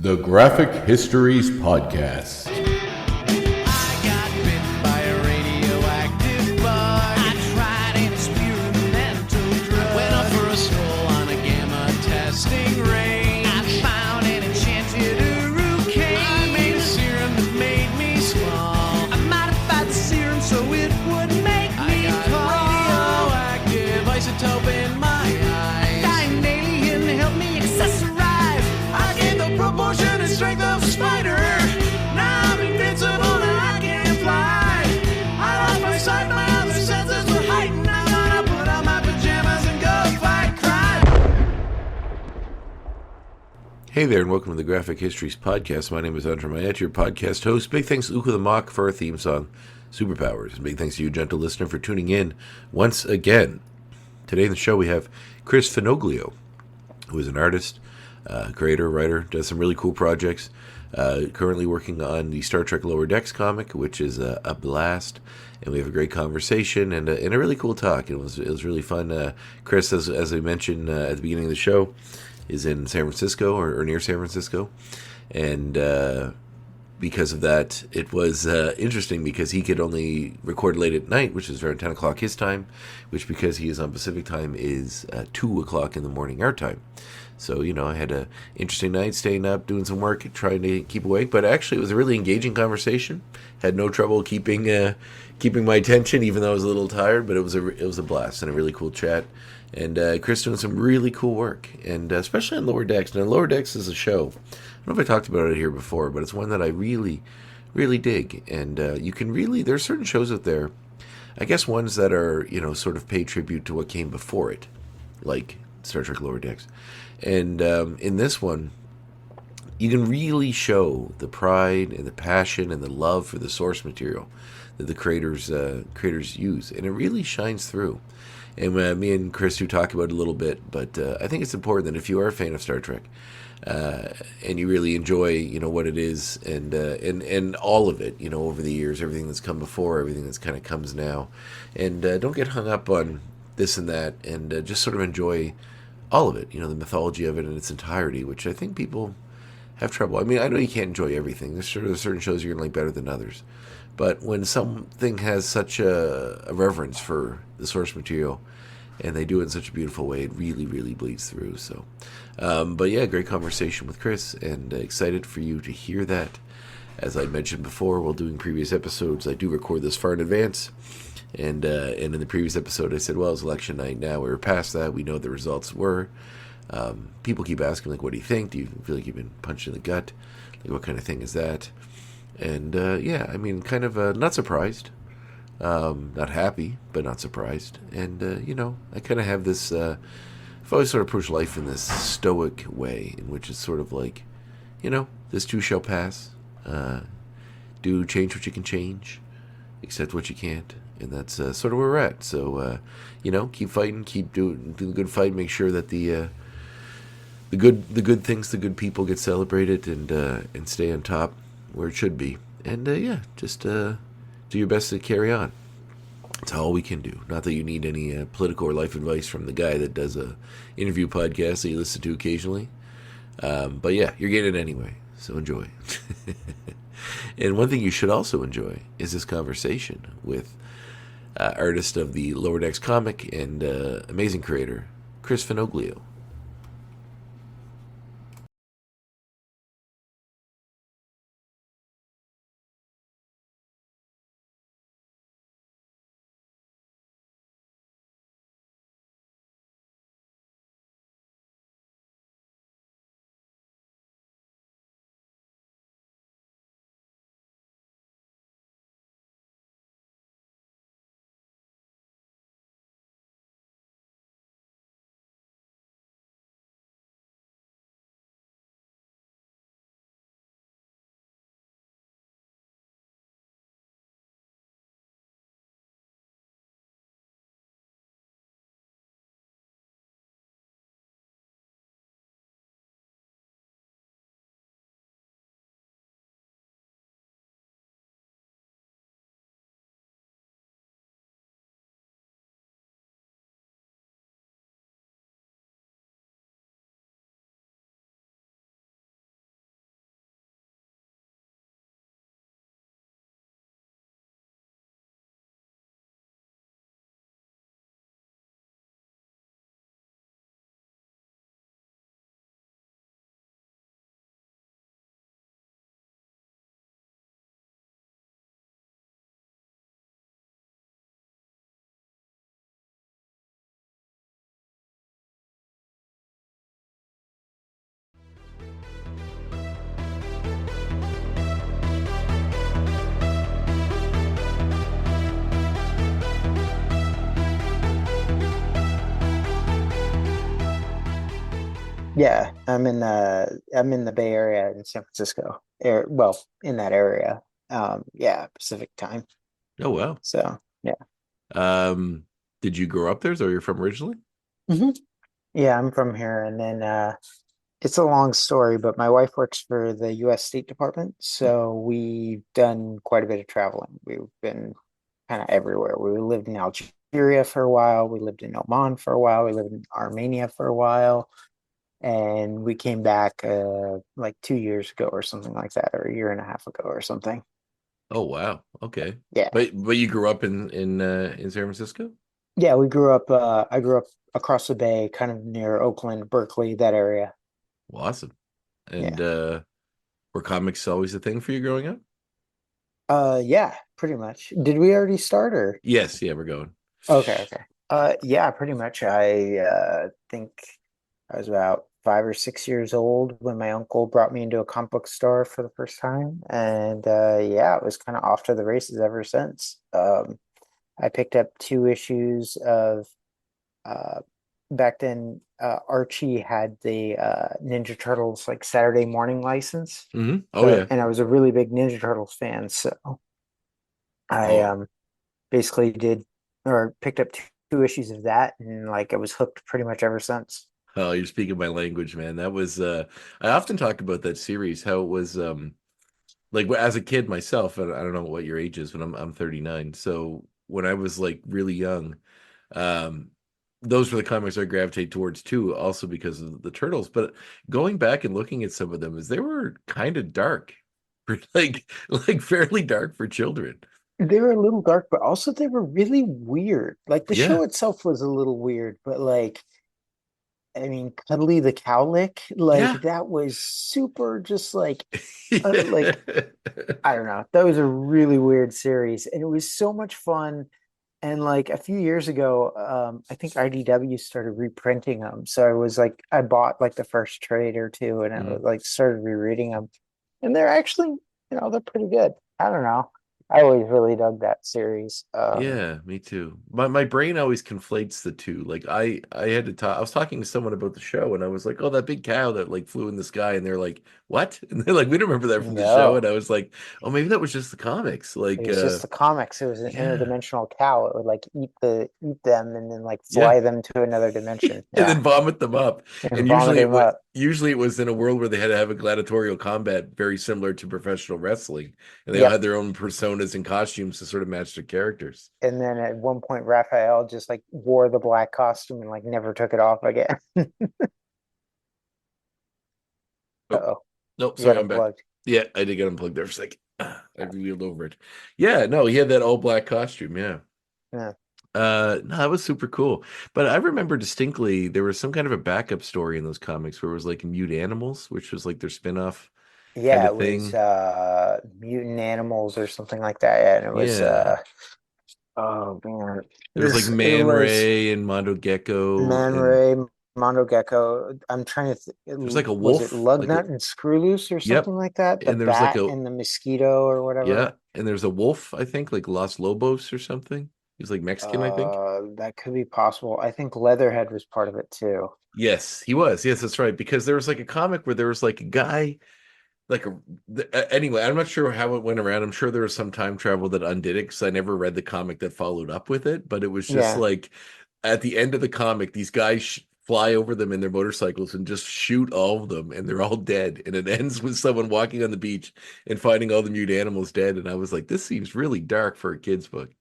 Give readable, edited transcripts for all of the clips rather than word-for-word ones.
The Graphic Histories Podcast. I got bitten by a radioactive bug. I tried an experimental drug. Went up for a stroll on a gamma testing range. I found an enchanted hurricane. I made a serum that made me small. I modified the serum so it would make me tall. Radioactive isotope in my eyes. Dying alien helped me accessorize. I gained the proportion and strength of a spider. Now I'm invincible and I can fly. I lost my sight, my other senses were heightened. I'm gonna put on my pajamas and go fight crime. Hey there, and welcome to the Graphic Histories Podcast. My name is André, your podcast host. Big thanks to Uka the Mock for our theme song, Superpowers. And big thanks to you, gentle listener, for tuning in once again. Today in the show we have Chris Fenoglio, who is an artist, creator, writer, does some really cool projects. Currently working on the Star Trek Lower Decks comic, which is a blast. And we have a great conversation and a really cool talk. It was really fun. Chris, as I mentioned at the beginning of the show, is in San Francisco or near San Francisco. And because of that, it was interesting because he could only record late at night, which is around 10 o'clock his time, which because he is on Pacific time is 2 o'clock in the morning our time. So, I had an interesting night, staying up, doing some work, trying to keep awake. But actually, it was a really engaging conversation. Had no trouble keeping my attention, even though I was a little tired. But it was a blast and a really cool chat. And Chris doing some really cool work, and especially on Lower Decks. Now, Lower Decks is a show. I don't know if I talked about it here before, but it's one that I really, really dig. And you can really, there's certain shows out there, I guess ones that are, sort of pay tribute to what came before it, like Star Trek Lower Decks. And in this one, you can really show the pride and the passion and the love for the source material that the creators use, and it really shines through. And me and Chris do talk about it a little bit, but I think it's important that if you are a fan of Star Trek and you really enjoy, what it is and all of it, over the years, everything that's come before, everything that's kind of comes now, and don't get hung up on this and that, and just sort of enjoy all of it, the mythology of it in its entirety, which I think people have trouble. I mean, I know you can't enjoy everything. There's certain shows you're going to like better than others. But when something has such a reverence for the source material, and they do it in such a beautiful way, it really, really bleeds through. So, but yeah, great conversation with Chris, and excited for you to hear that. As I mentioned before, while doing previous episodes, I do record this far in advance. And in the previous episode, I said, well, it's election night now. We were past that. We know what the results were. People keep asking, like, what do you think? Do you feel like you've been punched in the gut? Like, what kind of thing is that? And, yeah, I mean, kind of not surprised. Not happy, but not surprised. And, I kind of have this... I've always sort of approached life in this stoic way, in which it's sort of like, this too shall pass. Do change what you can change. Accept what you can't. And that's sort of where we're at. So, keep fighting, keep doing the good fight. Make sure that the good things, the good people get celebrated, and stay on top where it should be. And just do your best to carry on. That's all we can do. Not that you need any political or life advice from the guy that does a interview podcast that you listen to occasionally. But yeah, you're getting it anyway. So enjoy. And one thing you should also enjoy is this conversation with artist of the Lower Decks comic and amazing creator, Chris Fenoglio. Yeah, I'm in the Bay Area in San Francisco. Well, in that area. Yeah, Pacific time. Oh wow. So yeah. Um, did you grow up there, or you're from originally? hmm Yeah, I'm from here, and then it's a long story, but my wife works for the U.S. State Department, so we've done quite a bit of traveling. We've been kind of everywhere. We lived in Algeria for a while. We lived in Oman for a while. We lived in Armenia for a while. And we came back like 2 years ago or something like that, or a year and a half ago or something. Oh wow. Okay. Yeah. But you grew up in San Francisco? Yeah, we grew up I grew up across the bay, kind of near Oakland, Berkeley, that area. Well, awesome. And Yeah. were comics always a thing for you growing up? Yeah, pretty much. Did we already start or Yes, yeah, we're going. okay. Yeah, pretty much. I think I was about 5 or 6 years old when my uncle brought me into a comic book store for the first time. And yeah, it was kind of off to the races ever since. I picked up 2 issues of uh, back then. Archie had the Ninja Turtles like Saturday morning license. Oh So, yeah. and I was a really big Ninja Turtles fan. So I Oh, basically did or picked up two issues of that, and like I was hooked pretty much ever since. oh, you're speaking my language, man. That was I often talk about that series, how it was like as a kid myself, and I don't know what your age is, but I'm 39. So when I was like really young, um those were the comics I gravitate towards too, also because of the turtles. But going back and looking at some of them, is they were kind of dark, for like fairly dark for children. They were a little dark, but also they were really weird. Like the Yeah. show itself was a little weird, but like, I mean, Cuddly the Cowlick, like Yeah. that was super just like Yeah. I don't know. That was a really weird series, and it was so much fun. And like a few years ago, I think IDW started reprinting them. So I bought like the first trade or two, and I was Mhm. like started rereading them, and they're actually, they're pretty good. I don't know. I always really dug that series. Yeah, me too. My brain always conflates the two. Like I had to talk. I was talking to someone about the show, and I was like, "Oh, that big cow that like flew in the sky," and they're like, "What?" And they're like, "We don't remember that from the show." And No, I was like, "Oh, maybe that was just the comics." it Like, was just the comics. It was an yeah, interdimensional cow. It would like eat them and then like yeah. fly them to another dimension. And Yeah, then vomit them up. and And vomit usually them up. usually it was in a world where they had to have a gladiatorial combat very similar to professional wrestling, and they all had Yep. their own personas and costumes to sort of match their characters. And then at one point, Raphael just like wore the black costume and like never took it off again. Oh, Uh-oh, nope, you got sorry, I'm back. unplugged. Yeah, I did get unplugged there for a second. I wheeled over it. Yeah, no, he had that all black costume. Yeah. Yeah. No, that was super cool. But I remember distinctly there was some kind of a backup story in those comics where it was like mute animals, which was like their spin-off kind Yeah, of it was thing. mutant animals or something like that. Yeah, and it was Yeah. oh man. There was like It Man was Ray and Mondo Gecko, Man and Ray, Mondo Gecko. I'm trying to there's like a was it wolf, like a Lugnut and Screw Loose or yep. something like that? The And there's like bat a and the mosquito or yeah, whatever. and there's a wolf, I think, like Los Lobos or something. He's like Mexican, I think. That could be possible. I think Leatherhead was part of it too. Yes, he was. Yes, that's right. Because there was like a comic where there was like a guy, like anyway, I'm not sure how it went around. I'm sure there was some time travel that undid it because I never read the comic that followed up with it. But it was just Yeah. like at the end of the comic, these guys fly over them in their motorcycles and just shoot all of them, and they're all dead. And it ends with someone walking on the beach and finding all the mute animals dead. And I was like, this seems really dark for a kid's book.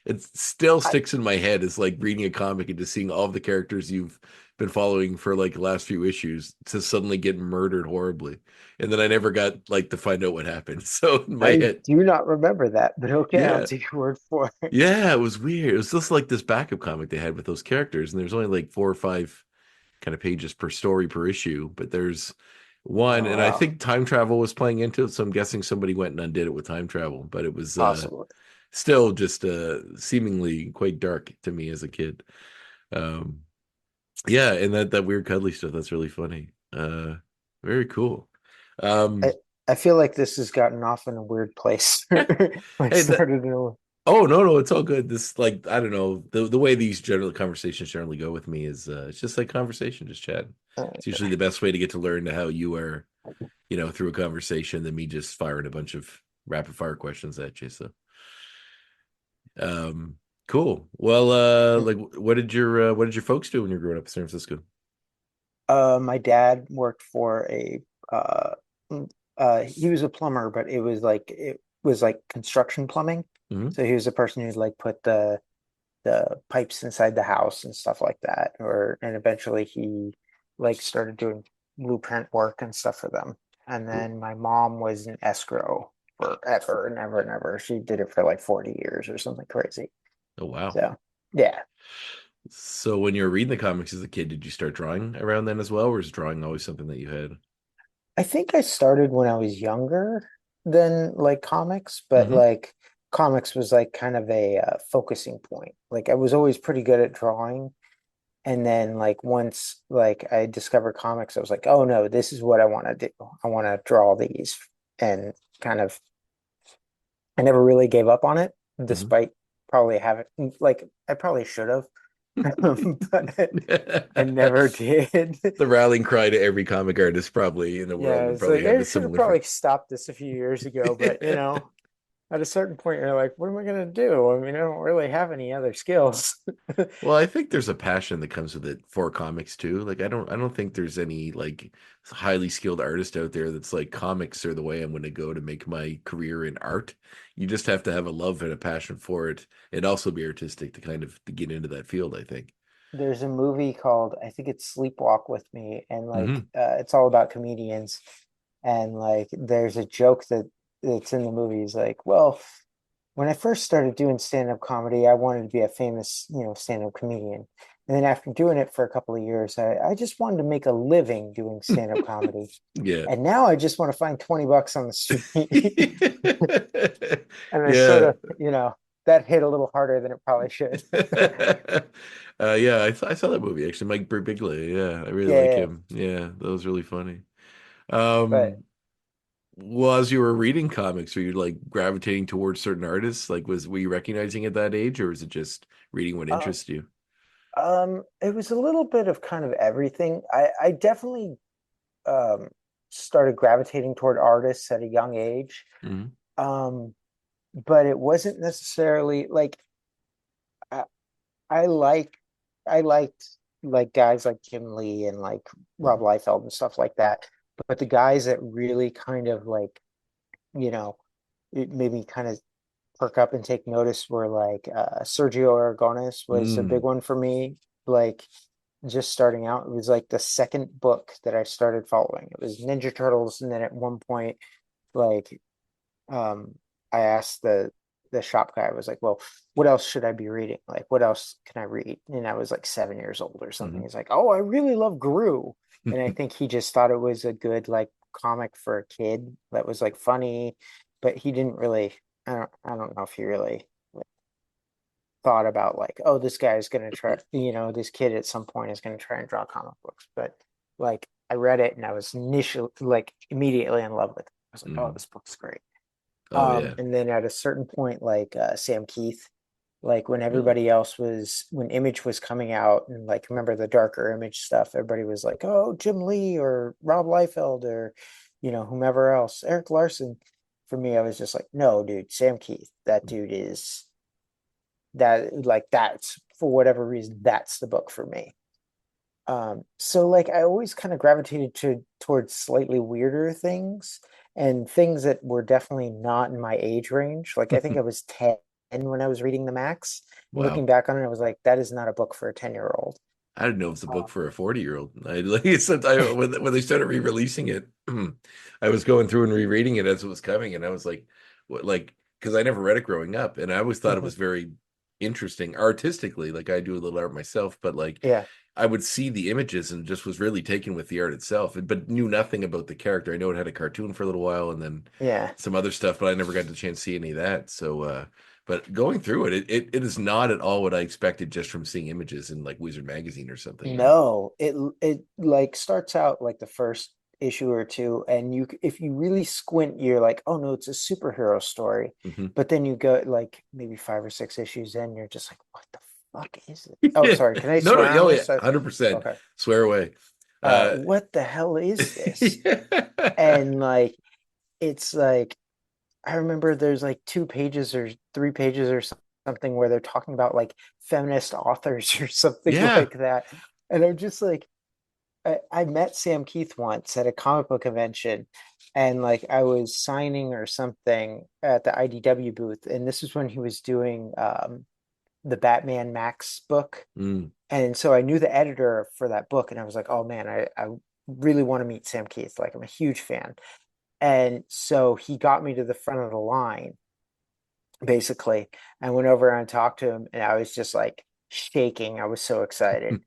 It still I, sticks in my head as like reading a comic and just seeing all of the characters you've been following for like the last few issues to suddenly get murdered horribly. And then I never got like to find out what happened. So in my I head, do not remember that, but okay, I'll yeah. take your word for it. Yeah, it was weird. It was just like this backup comic they had with those characters, and there's only like 4 or 5 kind of pages per story per issue, but there's one, Oh and I wow. think time travel was playing into it, so I'm guessing somebody went and undid it with time travel, but it was Possibly. still just seemingly quite dark to me as a kid. Um yeah, and that weird cuddly stuff, that's really funny. Very cool. I, Um I feel like this has gotten off in a weird place. Like hey, started in a Oh no, it's all good. This like I don't know the way these general conversations generally go with me is it's just like conversation, just chat. It's usually the best way to get to learn how you are, through a conversation than me just firing a bunch of rapid fire questions at you. So, um, cool. Well, like what did your folks do when you were growing up in San Francisco? My dad worked for a uh he was a plumber, but it was like construction plumbing. Hmm. So he was the person who'd like put the pipes inside the house and stuff like that. And eventually he like started doing blueprint work and stuff for them. And Cool. then my mom was in escrow forever and ever and ever. She did it for like 40 years or something crazy. Oh wow. So yeah. So when you were reading the comics as a kid, did you start drawing around then as well, or is drawing always something that you had? I think I started when I was younger than like comics, but Hmm. like comics was like kind of a focusing point. Like I was always pretty good at drawing. And then like once like I discovered comics, I was like, oh no, this is what I want to do. I want to draw these and kind of I never really gave up on it, Hmm. despite probably having like I probably should have, but I never did. The rallying cry to every comic artist probably in the world Yeah, would it's probably like have I a should have similar thing. probably stopped this a few years ago, but at a certain point you're like, what am I gonna do? I mean, I don't really have any other skills. Well, I think there's a passion that comes with it for comics too. Like I don't think there's any like highly skilled artist out there that's like comics are the way I'm going to go to make my career in art. You just have to have a love and a passion for it and also be artistic to kind of to get into that field, I think. There's a movie called I think it's Sleepwalk with Me, and like Hmm. it's all about comedians, and like there's a joke that's in the movie is like, well, when I first started doing stand-up comedy, I wanted to be a famous, stand-up comedian. And then after doing it for a couple of years, I just wanted to make a living doing stand-up comedy. Yeah. And now I just want to find 20 bucks on the street. And I sort Yeah. of, that hit a little harder than it probably should. Yeah, I saw that movie actually. Mike Birbiglia. Yeah, I really like Yeah, him. Yeah, that was really funny. but Um, well, as you were reading comics, were you like gravitating towards certain artists? Like, were you recognizing at that age, or was it just reading what uh, interests you? it was a little bit of kind of everything. I definitely um started gravitating toward artists at a young age. Hmm. Um, but it wasn't necessarily like I, I like I liked like guys like Jim Lee and like Rob Liefeld and stuff like that. But the guys that really kind of like, you know, it made me kind of perk up and take notice were like Sergio Aragonis was a big Mm. one for me. Like just starting out, it was like the second book that I started following. It was Ninja Turtles, and then at one point, like um I asked the shop guy, I was like, well, what else should I be reading? Like, what else can I read? And I was like 7 years old or something. Hmm. He's like, oh, I really love Gru. And I think he just thought it was a good like comic for a kid that was like funny, but he didn't really I don't know if he really like, thought about like, oh, this guy is gonna try, this kid at some point is gonna try and draw comic books. But like I read it and I was initially like immediately in love with it. I was like, oh, Mm. this book's great. Oh yeah. And then at a certain point, like Sam Keith, like when Mm. everybody else was, when Image was coming out, and like remember the darker Image stuff, everybody was like, oh, Jim Lee or Rob Liefeld or, whomever else, Eric Larson. For me, I was just like, no, dude, Sam Keith, that dude is that like that's for whatever reason, that's the book for me. So like I always kind of gravitated towards slightly weirder things and things that were definitely not in my age range. Like I think I was 10 when I was reading the Max. And Wow. looking back on it, I was like, that is not a book for a 10-year-old. I didn't know it was a book Um, for a 40-year-old. I like I said, when they started re-releasing it, I was going through and rereading it as it was coming, and I was like, what like because I never read it growing up, and I always thought it was very interesting artistically. Like I do a little art myself, but like yeah, I would see the images and just was really taken with the art itself, but knew nothing about the character. I know it had a cartoon for a little while and then yeah. some other stuff, but I never got the chance to see any of that. So, but going through it is not at all what I expected just from seeing images in like Wizard magazine or something. No, it like starts out like the first issue or two, and if you really squint, you're like, oh no, it's a superhero story. Hmm. But then you go like maybe 5 or 6 issues in, you're just like, what the fuck is it? Oh, Yeah. sorry, can I No, no, swear on oh yeah, this? 100%. Okay. Swear away. Uh, What the hell is this? yeah. And like, it's like, I remember there's like 2 pages or 3 pages or something where they're talking about like feminist authors or something Yeah. like that. And I'm just like, I met Sam Keith once at a comic book convention, and like I was signing or something at the IDW booth, and this is when he was doing the Batman Max book. Mm. And so I knew the editor for that book, and I was like, oh man, I really want to meet Sam Keith. Like I'm a huge fan. And so he got me to the front of the line, basically. I went over and talked to him, and I was just like shaking. I was so excited.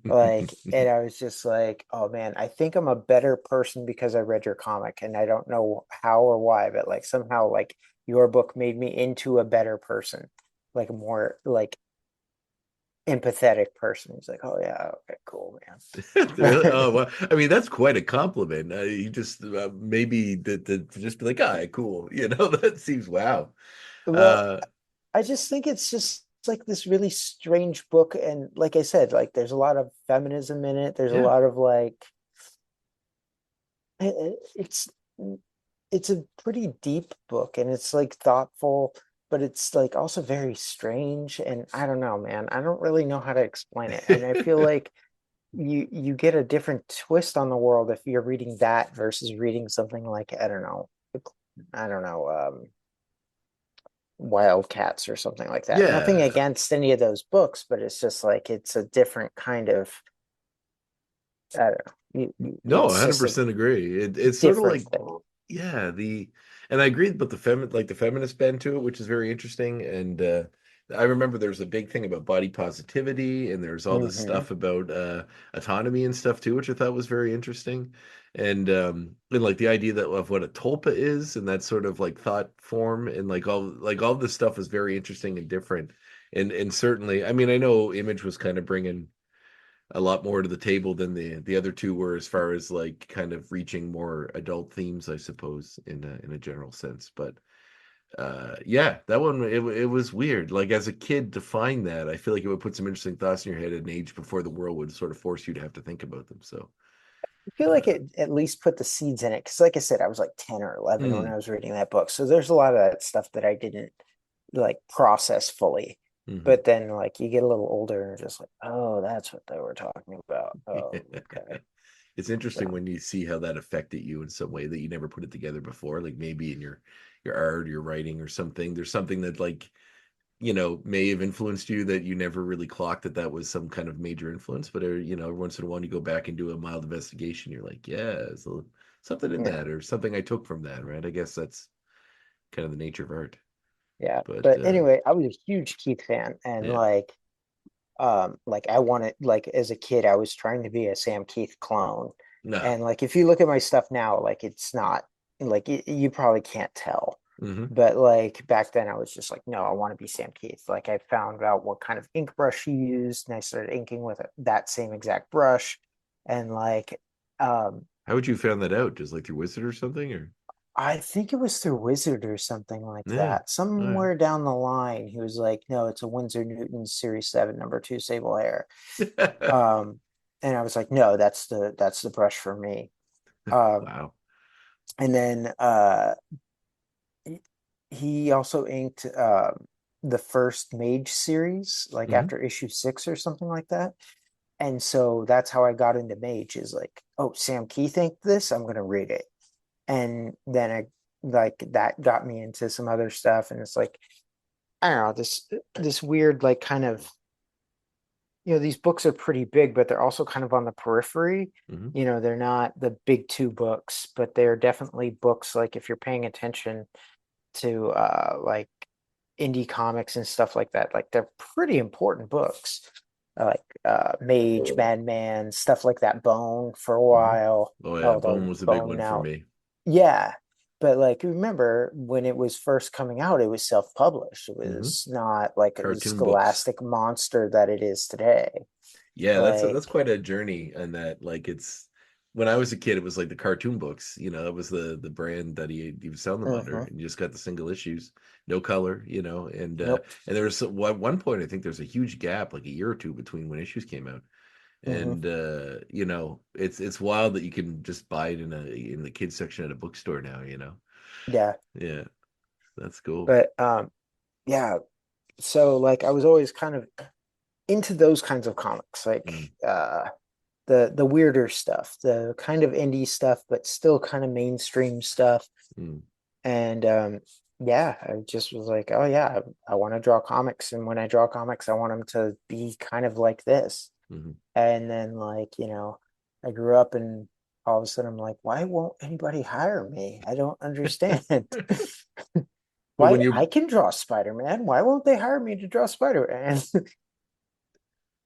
Like, and I was just like, oh man, I think I'm a better person because I read your comic, and I don't know how or why, but like somehow like your book made me into a better person, like a more like empathetic person. He's like, oh yeah, okay, cool, Really? man. Oh, well, I mean, that's quite a compliment. You just maybe to just be like, all right, cool. That seems wow. Well, Uh, I just think it's just like this really strange book, and like I said, like there's a lot of feminism in it. There's a yeah. lot of like it's a pretty deep book, and it's like thoughtful, but it's like also very strange, and I don't know, man. I don't really know how to explain it. And I feel like you get a different twist on the world if you're reading that versus reading something like I don't know, Wildcats or something like that. Nothing Yeah. against any of those books, but it's just like it's a different kind of, I don't know. No, It's just a 100% agree. It's sort of different like, thing. yeah, and I agree about the feminist bend to it, which is very interesting. And I remember there was a big thing about body positivity, and there's all this Hmm. stuff about autonomy and stuff too, which I thought was very interesting. And like the idea that of what a tulpa is, and that sort of like thought form, and like all this stuff is very interesting and different. And certainly, I mean, I know Image was kind of bringing a lot more to the table than the other two were, as far as like kind of reaching more adult themes, I suppose, in a general sense. But yeah, that one, it was weird. Like as a kid to find that, I feel like it would put some interesting thoughts in your head at an age before the world would sort of force you to have to think about them. So I feel like uh, it at least put the seeds in it. Because, like I said, I was like 10 or 11 when I mm, was reading that book. So there's a lot of that stuff that I didn't like process fully. mhm. But then, like, you get a little older and you're just like, oh, that's what they were talking about. Oh, okay. It's interesting So, when you see how that affected you in some way that you never put it together before, like maybe in your art, your writing or something. There's something that like may have influenced you that you never really clocked that was some kind of major influence. But every once in a while you go back and do a mild investigation, you're like, yeah, something in yeah. that, or something I took from that, right? I guess that's kind of the nature of art. Yeah. But But anyway, I was a huge Keith fan, and yeah, like I wanted, like as a kid I was trying to be a Sam Keith clone. no, And like if you look at my stuff now, like it's not like you probably can't tell. hmm, But like back then I was just like, no, I want to be Sam Keith. Like I found out what kind of ink brush he used, and I started inking with that same exact brush. And like um how would you found that out? Just like through Wizard or something, or I think it was through Wizard or something like yeah, that. all right. Somewhere down the line, he was like, no, it's a Winsor Newton Series 7, #2 Sable Hair. Um, and I was like, no, that's the brush for me. Um, Wow. and then he also inked the first Mage series, like Hmm. after issue 6 or something like that. And so that's how I got into Mage, is like, oh, Sam Keith inked this, I'm gonna read it. And then I like that got me into some other stuff, and it's like, I don't know, this weird like kind of, these books are pretty big, but they're also kind of on the periphery. Hmm. They're not the big two books, but they're definitely books like if you're paying attention to like indie comics and stuff like that, like they're pretty important books. Like Mage, Madman, stuff like that, Bone for a Hmm. while. Oh yeah, Bone Although was a big Bone one for now, me. yeah. But like remember when it was first coming out, it was self-published. It Hmm. was not like the Cartoon books. scholastic monster that it is today. Yeah, that's Like, quite a journey, and that like it's when I was a kid, it was like the cartoon books. That was the brand that he was selling them under, Hmm. and you just got the single issues, no color. Nope. And there was at one point, I think there's a huge gap, like a year or two, between when issues came out. Hmm. And it's wild that you can just buy it in the kids section at a bookstore now. Yeah. Yeah, that's cool. But yeah. So like I was always kind of into those kinds of comics, like Mm, the weirder stuff, the kind of indie stuff, but still kind of mainstream stuff. mm, And yeah, I just was like, oh yeah, I want to draw comics, and when I draw comics, I want them to be kind of like this. mhm. And then like, I grew up and all of a sudden I'm like, why won't anybody hire me? I don't understand. Well, when Why you I can draw Spider-Man. Why won't they hire me to draw Spider-Man?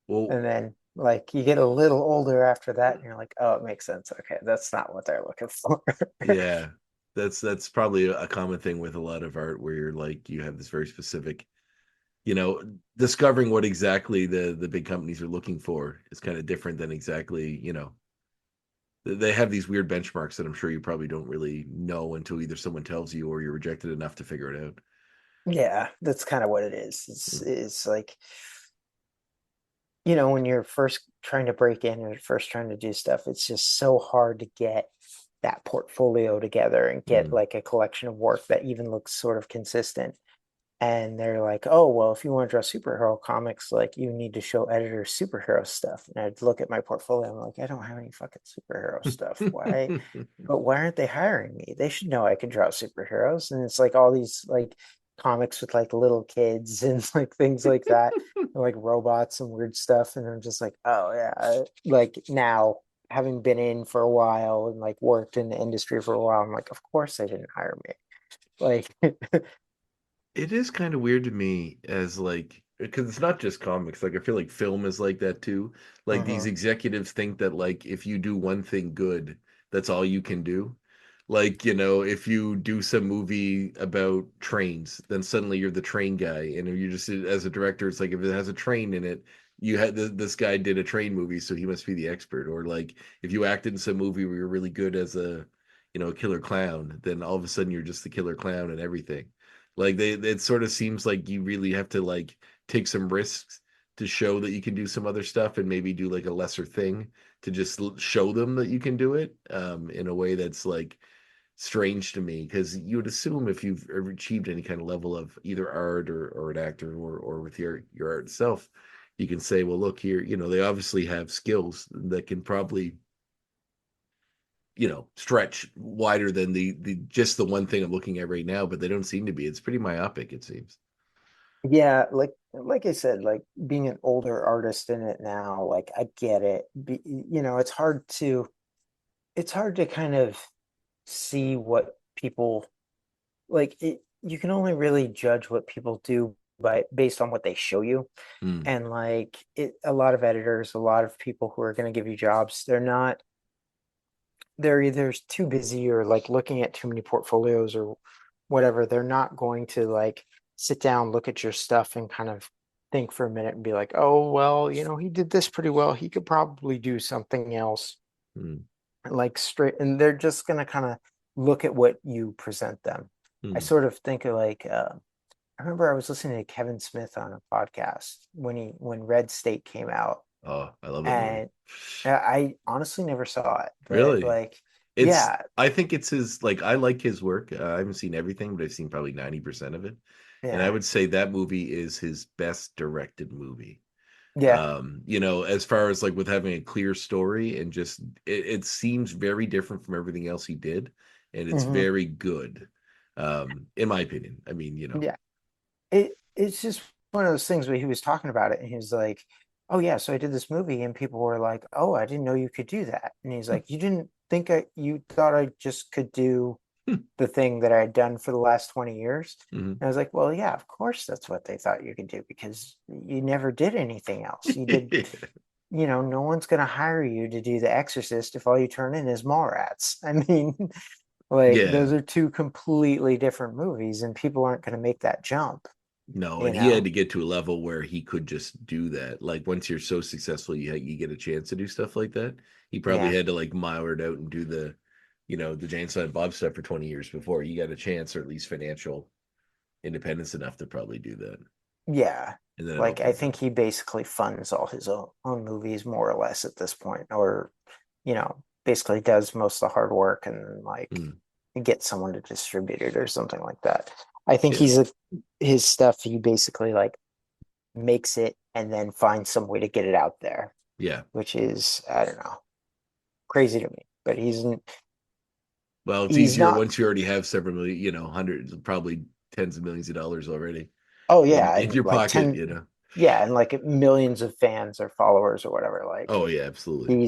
well, And then like you get a little older after that and you're like, oh, it makes sense. Okay, that's not what they're looking for. yeah, that's probably a common thing with a lot of art where you're like you have this very specific, you know, discovering what exactly the big companies are looking for is kind of different than exactly, they have these weird benchmarks that I'm sure you probably don't really know until either someone tells you or you're rejected enough to figure it out. Yeah, that's kind of what it is. It's Mm, it's like, when you're first trying to break in or first trying to do stuff, it's just so hard to get that portfolio together and get mm. like a collection of work that even looks sort of consistent. And they're like, oh, well, if you want to draw superhero comics, like you need to show editors superhero stuff. And I'd look at my portfolio. I'm like, I don't have any fucking superhero stuff. Why? But why aren't they hiring me? They should know I can draw superheroes. And it's like all these like comics with like little kids and like things like that, and, like robots and weird stuff. And I'm just like, oh yeah. Like now, having been in for a while and like worked in the industry for a while, I'm like, of course they didn't hire me. Like, It is kind of weird to me as like because it's not just comics. Like I feel like film is like that too. Like these mhm. executives think that like if you do one thing good, that's all you can do. Like, if you do some movie about trains, then suddenly you're the train guy. And if you just as a director, it's like if it has a train in it, you had this guy did a train movie, so he must be the expert. Or like if you acted in some movie where you're really good as a killer clown, then all of a sudden you're just the killer clown and everything. Like it sort of seems like you really have to like take some risks to show that you can do some other stuff and maybe do like a lesser thing to just show them that you can do it in a way that's like strange to me because you would assume if you've ever achieved any kind of level of either art or an actor or with your art itself, you can say, well, look here, they obviously have skills that can probably, stretch wider than the just the one thing I'm looking at right now, but they don't seem to be. It's pretty myopic, it seems. Yeah, like I said, like being an older artist in it now, like I get it. It's hard to kind of see what people like you can only really judge what people do by based on what they show you. Mm, And like a lot of editors, a lot of people who are going to give you jobs, they're either too busy or like looking at too many portfolios or whatever. They're not going to like sit down, look at your stuff and kind of think for a minute and be like, oh, well, he did this pretty well. He could probably do something else mm, like straight. And they're just going to kind of look at what you present them. I mm. sort of think of like, I remember I was listening to Kevin Smith on a podcast when Red State came out, Oh, I love that movie. and I honestly never saw it, but Really? like, It's yeah, I think it's his like I like his work. I haven't seen everything, but I've seen probably 90% of it. And I yeah, would say that movie is his best directed movie. yeah. As far as like with having a clear story and just it seems very different from everything else he did, and it's Hmm. very good. In my opinion. I mean, Yeah. It's just one of those things where he was talking about it and he was like, oh yeah, so I did this movie and people were like, oh, I didn't know you could do that. And he's like, you thought I just could do the thing that I had done for the last 20 years. Mhm. And I was like, well, yeah, of course that's what they thought you could do because you never did anything else. You did, no one's going to hire you to do The Exorcist if all you turn in is Mallrats. I mean, like Yeah. those are two completely different movies and people aren't going to make that jump. No, you and he had know? to get to a level where he could just do that. Like once you're so successful, you get a chance to do stuff like that. He probably Yeah. had to like mile it out and do the Jane Silent Bob stuff for 20 years before he got a chance, or at least financial independence enough to probably do that. Yeah. And then it Like I opened think up. he basically funds all his own movies more or less at this point, or basically does most of the hard work and like Mm, get someone to distribute it or something like that. I think yeah, his stuff he basically like makes it and then finds some way to get it out there, yeah. which is I don't know, crazy to me. But Well, it's he's easier not. once you already have several million, hundreds, probably tens of millions of dollars already Oh in yeah, in and your like pocket. 10, yeah, and like millions of fans or followers or whatever. Like Oh yeah, absolutely.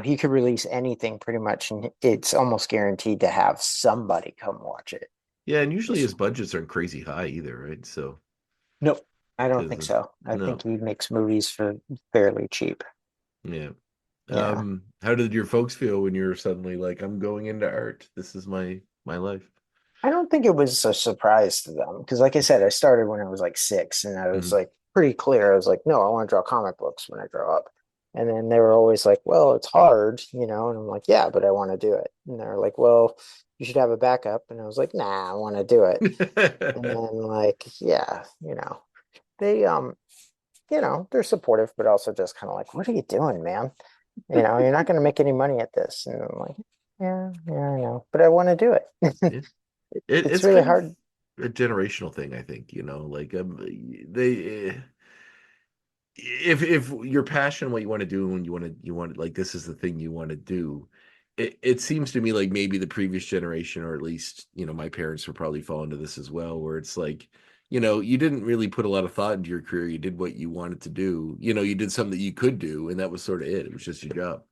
he could release anything pretty much, and it's almost guaranteed to have somebody come watch it. Yeah, and usually Just his budgets aren't crazy high either, right? So nope, I don't think doesn't so. I no, think he makes movies for fairly cheap. yeah. Yeah. How did your folks feel when you were suddenly like, I'm going into art? This is my life. I don't think it was a surprise to them because, like I said, I started when I was like 6, and I was Hmm. like pretty clear. I was like, no, I want to draw comic books when I grow up. And then they were always like, well, it's hard, and I'm like, yeah, but I want to do it. And they're like, well, you should have a backup. And I was like, nah, I want to do it. And then like, yeah, they they're supportive, but also just kind of like, what are you doing, man? You're not going to make any money at this. And I'm like, yeah, yeah, I know, but I want to do it. Yeah. It, It's it's really kind of hard. a generational thing, I think, like they if you're passionate what you want to do and you want like this is the thing you want to do, it seems to me like maybe the previous generation, or at least my parents were probably fall into this as well, where it's like you didn't really put a lot of thought into your career. You did what you wanted to do. You did something that you could do, and that was sort of it. Was just your job.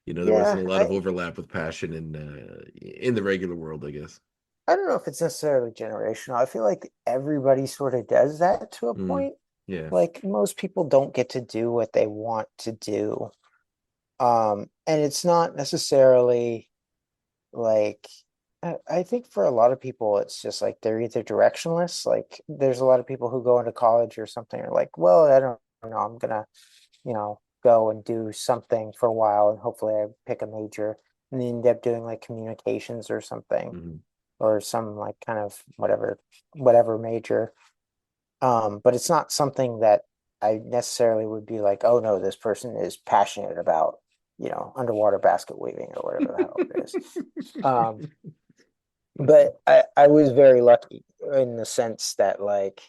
There wasn't Yeah, a lot of overlap with passion in the regular world, I guess. I don't know if it's necessarily generational. I feel like everybody sort of does that to a Mm, point. yeah. Like most people don't get to do what they want to do. And it's not necessarily like I think for a lot of people it's just like they're either directionless. Like there's a lot of people who go into college or something are like, well, I don't know, I'm gonna, go and do something for a while and hopefully I pick a major and they end up doing like communications or something Hmm. or some like kind of whatever major. But it's not something that I necessarily would be like, oh no, this person is passionate about, underwater basket weaving or whatever the hell it is. Um, but I was very lucky in the sense that like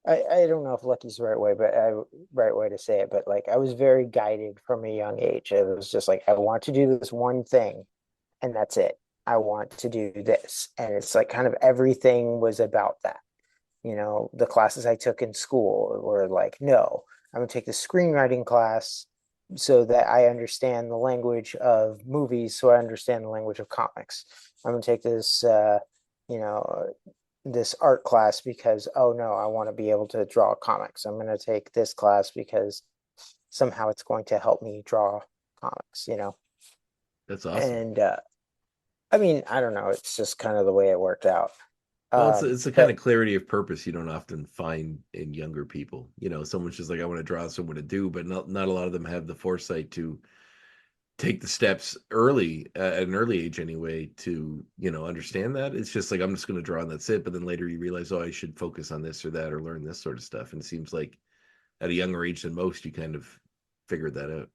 I don't know if lucky's the right way, but right way to say it, but like I was very guided from a young age. It was just like I want to do this one thing and that's it. I want to do this. And it's like kind of everything was about that. The classes I took in school were like, no, I'm gonna take the screenwriting class so that I understand the language of movies, so I understand the language of comics. I'm gonna take you know, this art class because, oh no, I want to be able to draw comics. I'm gonna take this class because somehow it's going to help me draw comics. That's awesome. And I mean, I don't know, it's just kind of the way it worked out. Well, it's the kind But of clarity of purpose you don't often find in younger people. Someone's just like, I want to draw someone to do, but not a lot of them have the foresight to take the steps early at an early age anyway to understand that. It's just like I'm just going to draw and that's it. But then later you realize, oh, I should focus on this or that or learn this sort of stuff. And it seems like at a younger age than most, you kind of figured that out.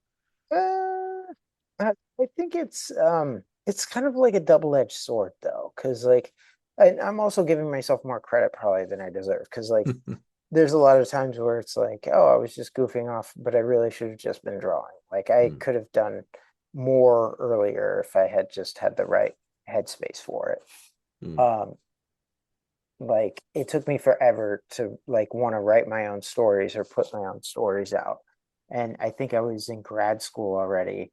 Uh, I think it's kind of like a double-edged sword though, because like I'm also giving myself more credit probably than I deserve. Because like there's a lot of times where it's like, oh, I was just goofing off, but I really should have just been drawing. Like I Mm, could have done more earlier if I had just had the right headspace for it. mm. Um, like it took me forever to like want to write my own stories or put my own stories out. And I think I was in grad school already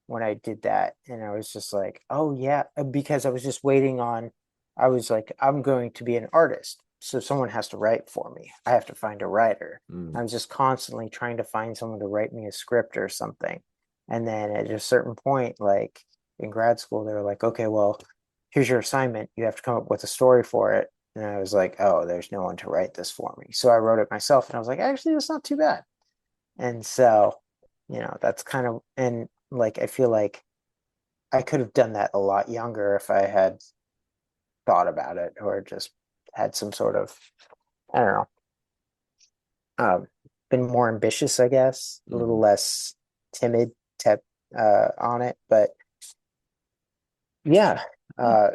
when I did that. And I was just like, oh yeah, because I was just waiting on, I was like, I'm going to be an artist. So someone has to write for me. I have to find a writer. I Mm. was just constantly trying to find someone to write me a script or something. And then at a certain point, like in grad school, they were like, okay, well, here's your assignment. You have to come up with a story for it And I was like, oh, there's no one to write this for me. So I wrote it myself, and I was like, actually, it's not too bad. And so, that's kind of, and like, I feel like I could have done that a lot younger if I had thought about it or just had some sort of, I don't know, um, been more ambitious, I guess, a little Mhm. less timid on it. But yeah,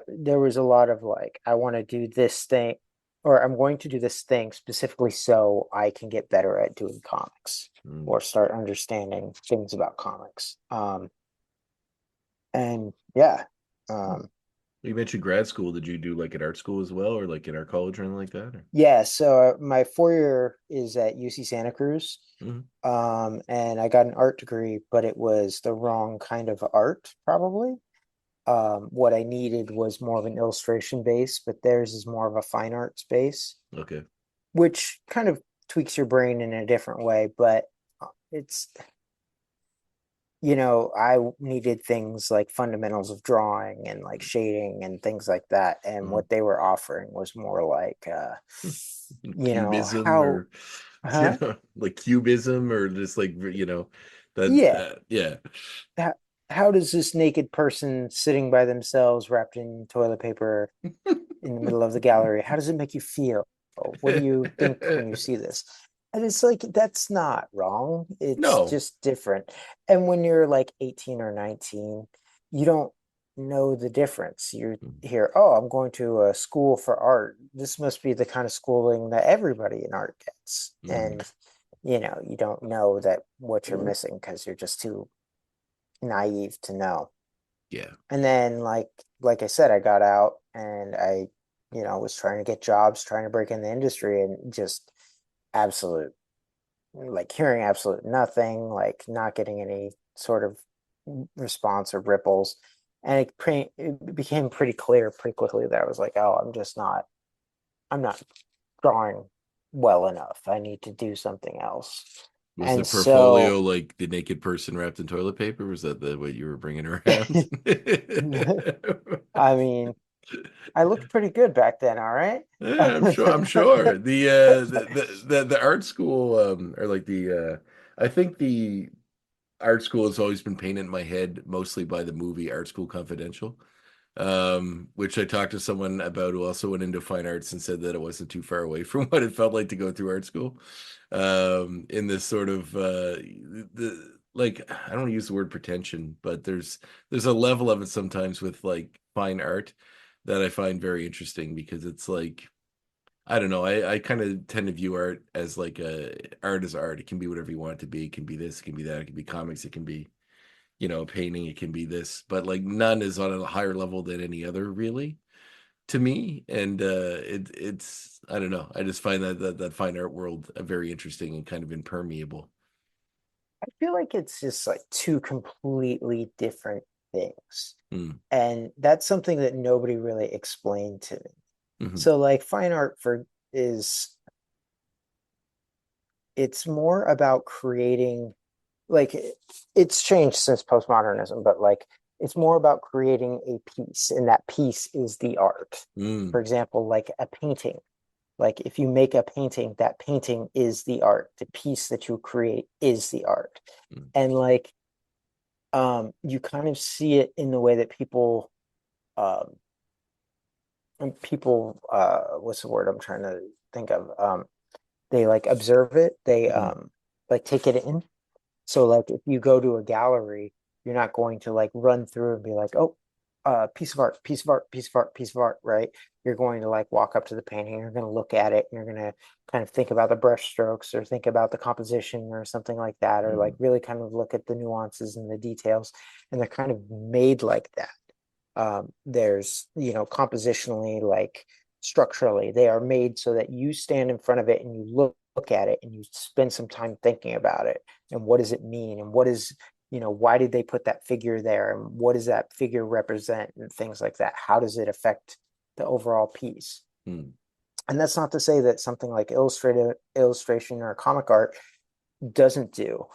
there was a lot of like, I want to do this thing, or I'm going to do this thing specifically so I can get better at doing comics Mm. or start understanding things about comics. And yeah, um, You mentioned grad school. Did you do like at art school as well, or like in art college or anything like that? Or? yeah. So my 4 year is at UC Santa Cruz. Mhm. And I got an art degree, but it was the wrong kind of art, probably. What I needed was more of an illustration base, but theirs is more of a fine arts base, Okay. which kind of tweaks your brain in a different way. But it's, I needed things like fundamentals of drawing and like shading and things like that. And Mhm. what they were offering was more like, Cubism how, or huh? like cubism or just like that Yeah. that yeah. how, how does this naked person sitting by themselves wrapped in toilet paper in the middle of the gallery, how does it make you feel? What do you think when you see this? And it's like, that's not wrong. It's No. just different. And when you're like 18 or 19, you don't know the difference. You hear, oh, I'm going to a school for art. This must be the kind of schooling that everybody in art gets. Mhm. And, you don't know that what you're missing because you're just too naive to know. Yeah. And then like I said, I got out and I, was trying to get jobs, trying to break in the industry and just absolute like hearing absolute nothing, like not getting any sort of response or ripples. And it became pretty clear pretty quickly that I was like, oh, I'm not drawing well enough. I need to do something else. Was the And so portfolio like the naked person wrapped in toilet paper? Was that the what you were bringing around? I mean, I looked pretty good back then, all right? Yeah, I'm sure. I'm sure the art school or like I think the art school has always been painted in my head mostly by the movie Art School Confidential, which I talked to someone about who also went into fine arts and said that it wasn't too far away from what it felt like to go through art school. In this sort of the like I don't want to use the word pretension, but there's a level of it sometimes with like fine art that I find very interesting because it's like I don't know. I kind of tend to view art as like art is art. It can be whatever you want it to be. It can be this, it can be that, it can be comics, it can be, painting, it can be this, but like none is on a higher level than any other really to me. And it's I don't know. I just find that fine art world very interesting and kind of impermeable. I feel like it's just like two completely different things. Mm. And that's something that nobody really explained to me. Hmm. So like fine art for is it's more about creating like it's changed since postmodernism, but like it's more about creating a piece, and that piece is the art. For Mm. example, like a painting. Like if you make a painting, that painting is the art. The piece that you create is the art. Mm. And like you kind of see it in the way that um what's the word I'm trying to think of? They like observe it, they Mm. like take it in. So like if you go to a gallery, you're not going to like run through and be like, oh, piece of art, piece of art, piece of art, piece of art, right? You're going to like walk up to the painting, you're going to look at it, and you're going to kind of think about the brush strokes or think about the composition or something like that, or like Mm. really kind of look at the nuances and the details. And they're kind of made like that. There's, compositionally, like structurally, they are made so that you stand in front of it and you look at it and you spend some time thinking about it and what does it mean and what is, why did they put that figure there and what does that figure represent and things like that. How does it affect the overall piece? Mm. And that's not to say that something like illustration or comic art doesn't do,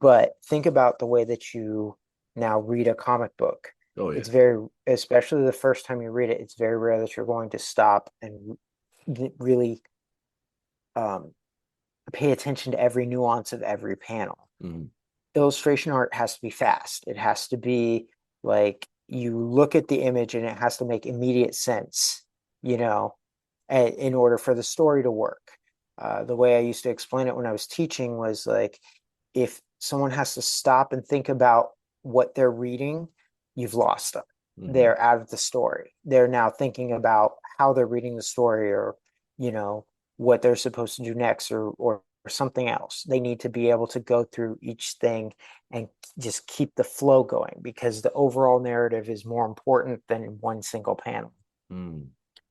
but think about the way that you now read a comic book. Oh yeah. It's very, especially the first time you read it, it's very rare that you're going to stop and really um, pay attention to every nuance of every panel. Mhm. Illustration art has to be fast. It has to be like you look at the image and it has to make immediate sense, you know, in order for the story to work. The way I used to explain it when I was teaching was like, if someone has to stop and think about what they're reading, you've lost them. Mhm. They're out of the story. They're now thinking about how they're reading the story, or, you know, what they're supposed to do next, or something else. They need to be able to go through each thing and just keep the flow going, because the overall narrative is more important than one single panel. Mm.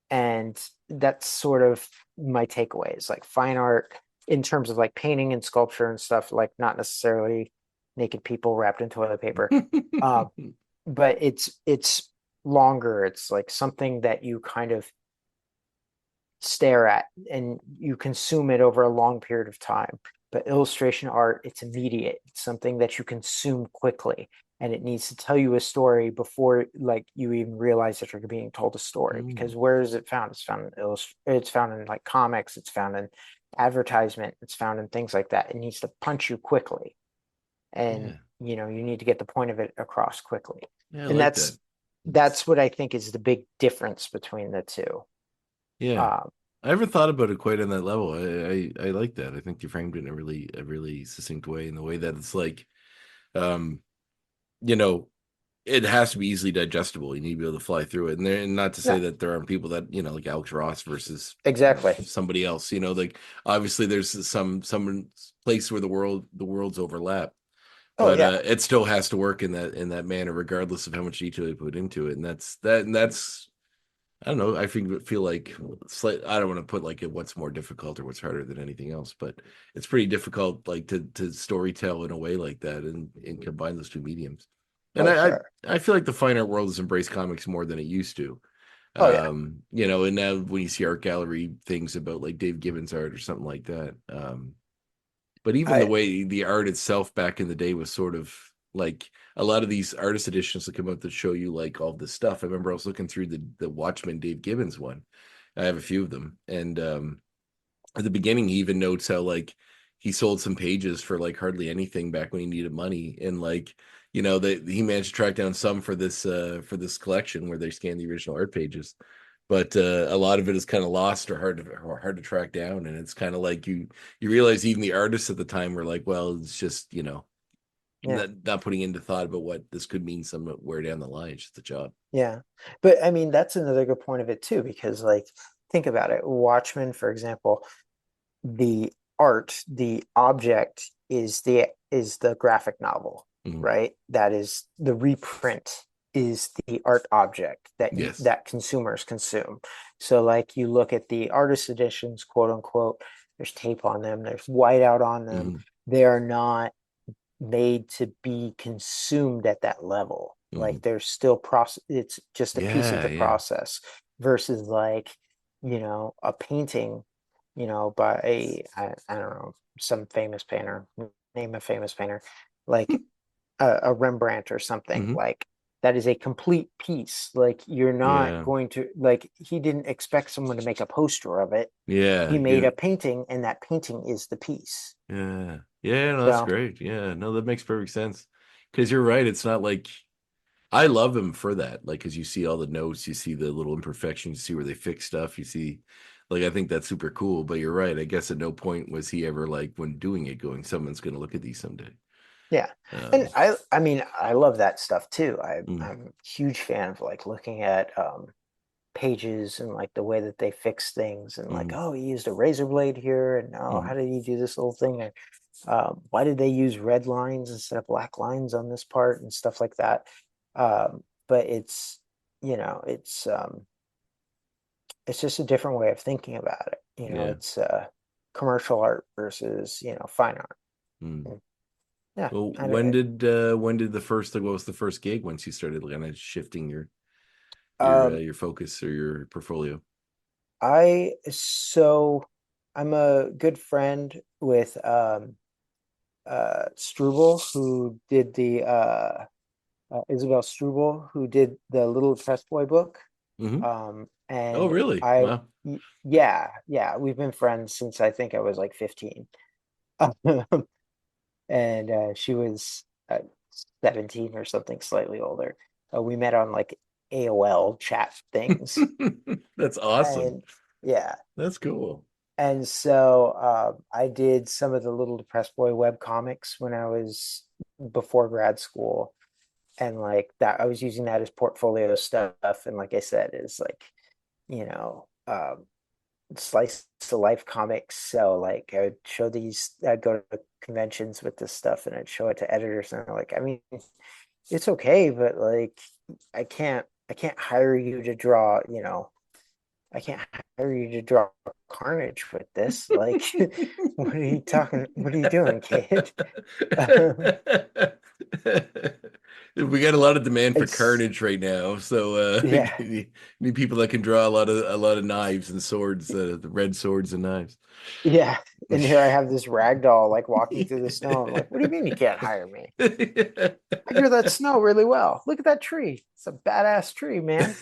And that's sort of my takeaways. Like fine art in terms of like painting and sculpture and stuff, like not necessarily naked people wrapped in toilet paper. Um, but it's longer. It's like something that you kind of stare at and you consume it over a long period of time. But illustration art, it's immediate. It's something that you consume quickly, and it needs to tell you a story before like you even realize that you're being told a story. Mm. Because where is it found? It's found in like comics, it's found in advertisement, it's found in things like that. It needs to punch you quickly, and Yeah. you need to get the point of it across quickly. Yeah, I And like that. that's what I think is the big difference between the two. Yeah. Um, I never thought about it quite on that level. I like that. I think you framed it in a really succinct way, in the way that it's like, um, you know, it has to be easily digestible. You need to be able to fly through it. And not to say yeah, that there aren't people that, like Alex Ross versus exactly. somebody else, like obviously there's some place where the worlds overlap, Oh but yeah. it still has to work in that manner, regardless of how much detail you put into it. And that's I don't know. I feel like I don't want to put like what's more difficult or what's harder than anything else, but it's pretty difficult like to storytell in a way like that and combine those two mediums. And Oh, I sure. I feel like the fine art world has embraced comics more than it used to. Oh, yeah. And now when you see art gallery things about like Dave Gibbons art or something like that, but even the I way the art itself back in the day was sort of like a lot of these artist editions that come out that show you like all this stuff. I remember I was looking through the Watchmen Dave Gibbons one. I have a few of them, and at the beginning he even notes how like he sold some pages for like hardly anything back when he needed money, and like that he managed to track down some for this collection where they scanned the original art pages, but a lot of it is kind of lost or hard to track down, and it's kind of like you realize even the artists at the time were like, well, it's just yeah. not putting into thought about what this could mean somewhere down the line. It's just a job. Yeah. But I mean, that's another good point of it too, because like think about it. Watchmen, for example, the art, the object is the graphic novel, Mhm. right? That is the reprint is the art object Yes. that consumers consume. So like you look at the artist editions, quote unquote, there's tape on them, there's whiteout on them. Hmm. They are not made to be consumed at that level. Hmm. Like there's still process, it's just a piece of Yeah, the yeah. process versus like, a painting, by I don't know, some famous painter, name a famous painter, like a Rembrandt or something, Hmm. like that is a complete piece. Like you're not Yeah, going to like he didn't expect someone to make a poster of it. yeah. He made a painting and that painting is the piece. Yeah. Yeah, no, that's So great. Yeah, no, that makes perfect sense. Because you're right. It's not like I love him for that. Like, because you see all the notes, you see the little imperfections, you see where they fix stuff, you see, like, I think that's super cool. But you're right. I guess at no point was he ever like, when doing it, going, someone's going to look at these someday. yeah. And Um, I mean I love that stuff too. mm, I'm a huge fan of like looking at pages and like the way that they fix things, and like, mm, oh, he used a razor blade here, and oh, mm. how did he do this little thing? And why did they use red lines instead of black lines on this part and stuff like that? But it's just a different way of thinking about it. Yeah. It's commercial art versus fine art. Mm. And yeah, Well, I don't. when did the first, like, what was the first gig once you started kind of shifting Um, your focus or your portfolio? I so I'm a good friend with Struble, who did the Isabel Struble, who did the Little Chess Boy book. Hmm. Oh, And really? I Wow. Yeah, we've been friends since I think I was like 15. And she was 17 or something, slightly older. We met on like AOL chat things. That's awesome. And yeah. That's cool. And so I did some of the Little Depressed Boy web comics when I was before grad school. And like that, I was using that as portfolio stuff. And like I said, is like, you know, slice of life comics. So like I would show these, I'd go to conventions with this stuff and I'd show it to editors and they're like, I mean, it's okay, but like I can't hire you to draw, I can't hire you to draw Carnage with this. Like, what are you talking? What are you doing, kid? We got a lot of demand for It's carnage right now, so yeah, need people that can draw a lot of knives and swords, the red swords and knives. yeah. And here I have this rag doll like walking through the snow. I'm like, what do you mean you can't hire me? I drew that snow really well. Look at that tree. It's a badass tree, man.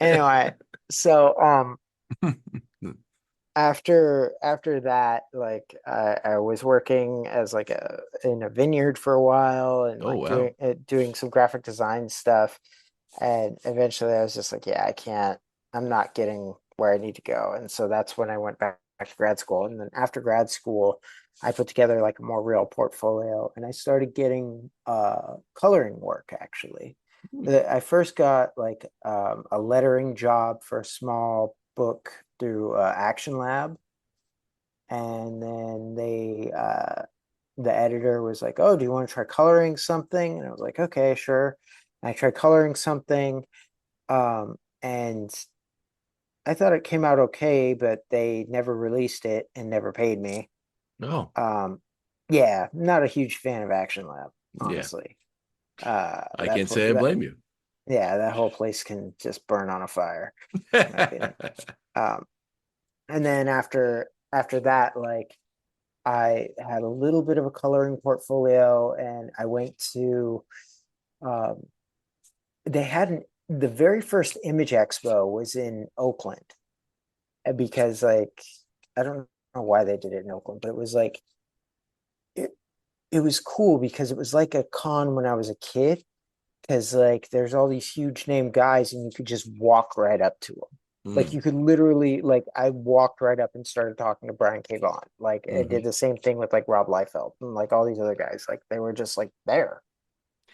Anyway, so after that, like I was working as like a in a vineyard for a while and Oh like wow. doing some graphic design stuff. And eventually I was just like, yeah, I can't, I'm not getting where I need to go. And so that's when I went back to grad school. And then after grad school, I put together like a more real portfolio and I started getting coloring work actually. I first got like a lettering job for a small book through Action Lab. And then the editor was like, oh, do you want to try coloring something? And I was like, okay, sure. And I tried coloring something. And I thought it came out okay, but they never released it and never paid me. Oh, Um, yeah, not a huge fan of Action Lab, yeah. honestly. I can't say I blame you. Yeah, that whole place can just burn on a fire, in my opinion. Um, and then after that, like I had a little bit of a coloring portfolio, and I went to um, they hadn't the very first Image Expo was in Oakland because like I don't know why they did it in Oakland, but it was like it it was cool because it was like a con when I was a kid because like there's all these huge name guys and you could just walk right up to them. Like Mm, you could literally like I walked right up and started talking to Brian K. Vaughan. Like I hmm. did the same thing with like Rob Liefeld and like all these other guys. Like they were just like there.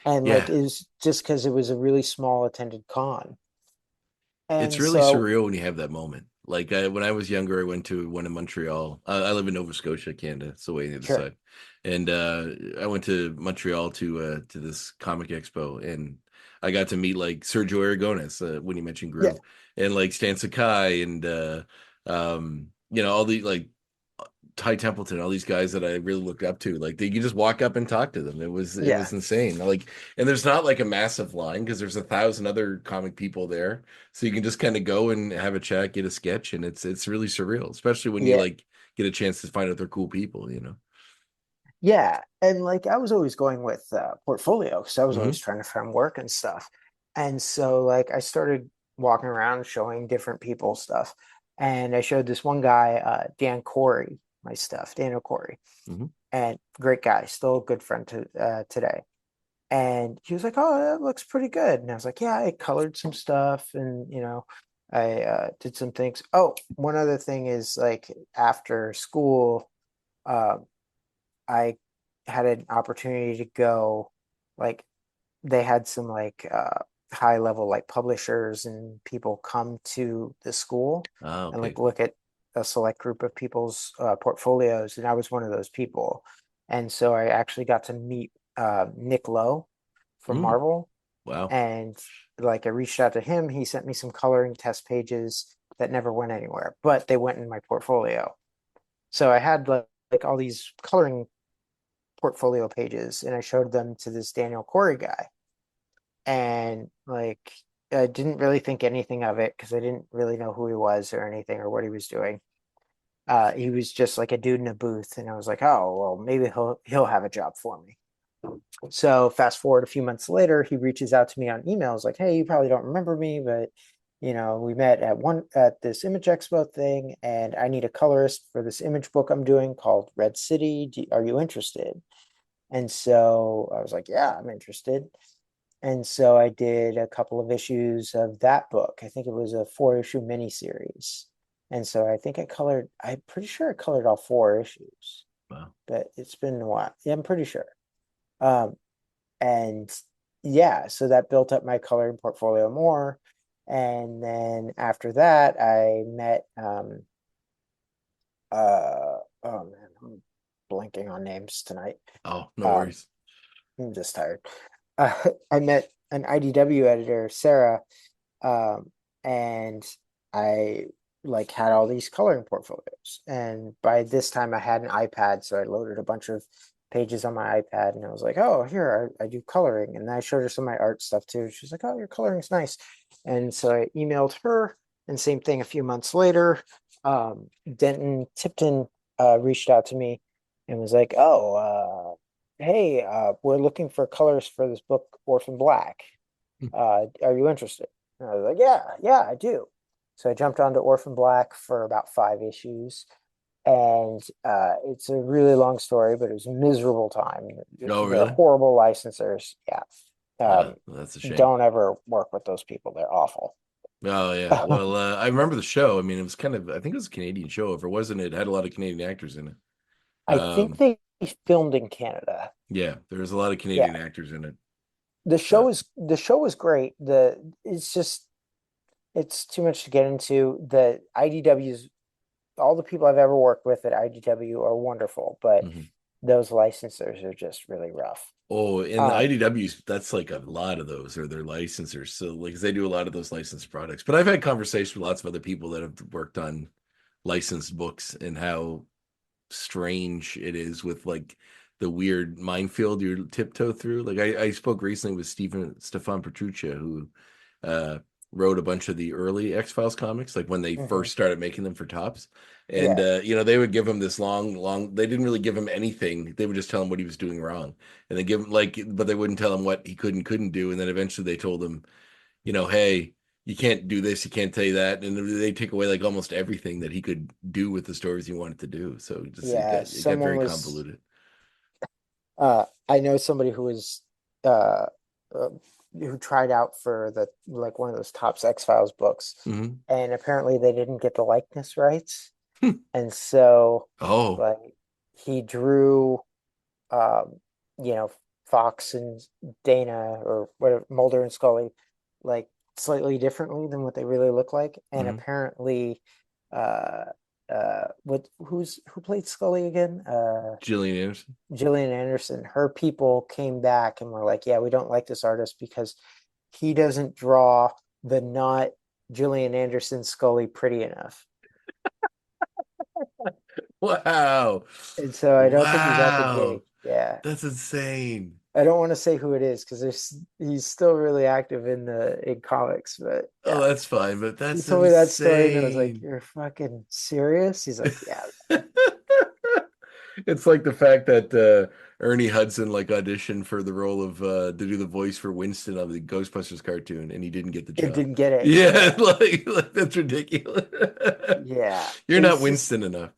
And like Yeah, it was just because it was a really small attended con. it's And really so surreal when you have that moment. Like when I was younger, I went to one in Montreal. I live in Nova Scotia, Canada. It's the way on the other sure. side. And I went to Montreal to this comic expo, and I got to meet like Sergio Aragones when you mentioned Yeah. Gru, and like Stan Sakai, and all the like Ty Templeton, all these guys that I really looked up to. Like you just walk up and talk to them. It was Yeah. insane. Like, and there's not like a massive line because there's 1,000 other comic people there, so you can just kind of go and have a chat, get a sketch, and it's really surreal, especially when you Yeah. like get a chance to find out they're cool people. Yeah. And like I was always going with portfolio because I was always Hmm. trying to find work and stuff. And so like I started walking around showing different people stuff. And I showed this one guy, Dan Corey, my stuff, Daniel Corey, Hmm. and great guy, still a good friend to today. And he was like, "Oh, that looks pretty good." And I was like, "Yeah, I colored some stuff, and I did some things." Oh, one other thing is like after school, uh, I had an opportunity to go, like they had some like high level like publishers and people come to the school Ah, and okay. like look at a select group of people's portfolios, and I was one of those people. And so I actually got to meet Nick Lowe from Mm, Marvel, wow. and like I reached out to him. He sent me some coloring test pages that never went anywhere, but they went in my portfolio. So I had like all these coloring portfolio pages, and I showed them to this Daniel Corey guy, and like I didn't really think anything of it because I didn't really know who he was or anything or what he was doing. He was just like a dude in a booth, and I was like, oh well, maybe he'll have a job for me. So fast forward a few months later, he reaches out to me on emails like, hey, you probably don't remember me, but we met at this Image Expo thing, and I need a colorist for this image book I'm doing called Red City. Are you interested? And so I was like, yeah, I'm interested. And so I did a couple of issues of that book. I think it was a 4-issue miniseries. And so I'm pretty sure I colored all 4 issues, Wow. but it's been a while. Yeah, I'm pretty sure. Um, and yeah, so that built up my coloring portfolio more. And then after that, I met oh man, I'm blanking on names tonight. Oh, no Um, worries. I'm just tired. I met an IDW editor, Sarah, um, and I like had all these coloring portfolios. And by this time, I had an iPad, so I loaded a bunch of pages on my iPad, and I was like, "Oh, here I do coloring." And I showed her some of my art stuff too. She's like, "Oh, your coloring's nice." And so I emailed her, and same thing. A few months later, Denton Tipton reached out to me and was like, "Oh, hey, we're looking for colors for this book, Orphan Black. Are you interested?" And I was like, yeah, I do. So I jumped onto Orphan Black for about 5 issues. And it's a really long story, but it was a miserable time. Oh, They're really? horrible licensors. Yeah. That's a shame. Don't ever work with those people. They're awful. Oh yeah. Well, I remember the show. I mean, it was kind of, I think it was a Canadian show. If it wasn't, it had a lot of Canadian actors in it. I think Um, they filmed in Canada. yeah, there was a lot of Canadian Yeah. actors in it. The show is great. It's too much to get into. The IDW's all the people I've ever worked with at IDW are wonderful, but Mhm. those licensors are just really rough. Oh, in the Um, IDWs, that's like a lot of those are their licensors. So like they do a lot of those licensed products. But I've had conversations with lots of other people that have worked on licensed books and how strange it is with like the weird minefield you tiptoe through. Like I spoke recently with Stefan Petruccia, who uh, wrote a bunch of the early X-Files comics, like when they mhm. first started making them for Tops. And Yeah, they would give him this long. They didn't really give him anything. They would just tell him what he was doing wrong, and they give him but they wouldn't tell him what he couldn't do. And then eventually they told him, hey, you can't do this, you can't say that, and they take away like almost everything that he could do with the stories he wanted to do. So yeah. it got Someone very was convoluted. I know somebody who was uh, uh who tried out for the like one of those Topps X-Files books, Hmm. and apparently they didn't get the likeness rights. And so Oh. like he drew um, you know, Fox and Dana or whatever, Mulder and Scully, like slightly differently than what they really look like. And Hmm. apparently, uh, who played Scully again? Gillian Anderson. Gillian Anderson. Her people came back and were like, "Yeah, we don't like this artist because he doesn't draw the not Gillian Anderson Scully pretty enough." Wow. And so I don't think he got the gig. Wow. Yeah. That's insane. I don't want to say who it is because he's still really active in comics, but Oh, yeah. that's fine, but He that's told me that story and I was like, insane. "You're fucking serious?" He's like, "Yeah." It's like the fact that Ernie Hudson like auditioned for the role of to do the voice for Winston on the Ghostbusters cartoon, and he didn't get the It job. didn't get it. Yeah, Yeah. like that's ridiculous. Yeah. You're not It's just Winston enough.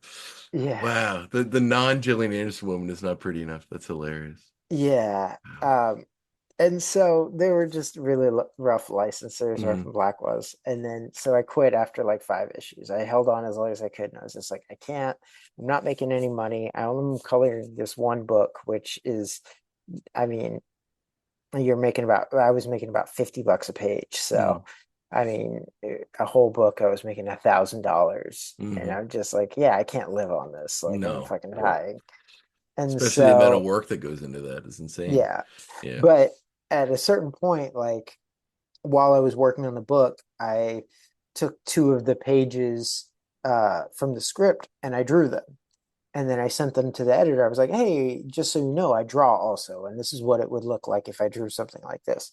yeah. Wow, the non Gillian Anderson woman is not pretty enough. That's hilarious. Yeah. Wow. And so they were just really rough licensors, Hmm. Orphan Black was. And then so I quit after like 5 issues. I held on as long as I could, and I was just like, I can't, I'm not making any money. I only am coloring this one book, which is, I mean, I was making about $50 a page. So, Hmm. I mean, a whole book, I was making $1,000. And Hmm. I'm just like, yeah, I can't live on this. Like, I'm No, fucking dying. And especially the amount of so, work that goes into that is insane. yeah. Yeah. But at a certain point, like, while I was working on the book, I took two of the pages from the script and I drew them. And then I sent them to the editor. I was like, hey, just so you know, I draw also. And this is what it would look like if I drew something like this.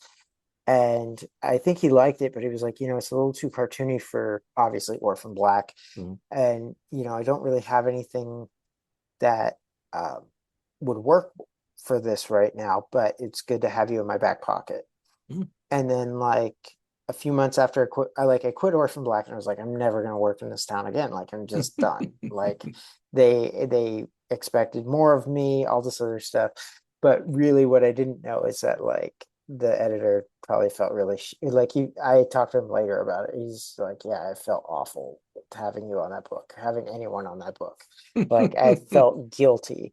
And I think he liked it, but he was like, it's a little too cartoony for obviously Orphan Black. Mhm. And, I don't really have anything that would work for this right now, but it's good to have you in my back pocket. Mhm. And then, like, a few months after I quit Orphan Black, and I was like, I'm never gonna work in this town again. Like I'm just done. Like they expected more of me, all this other stuff. But really, what I didn't know is that like the editor probably felt really like he. I talked to him later about it. He's like, yeah, I felt awful having you on that book, having anyone on that book. Like I felt guilty.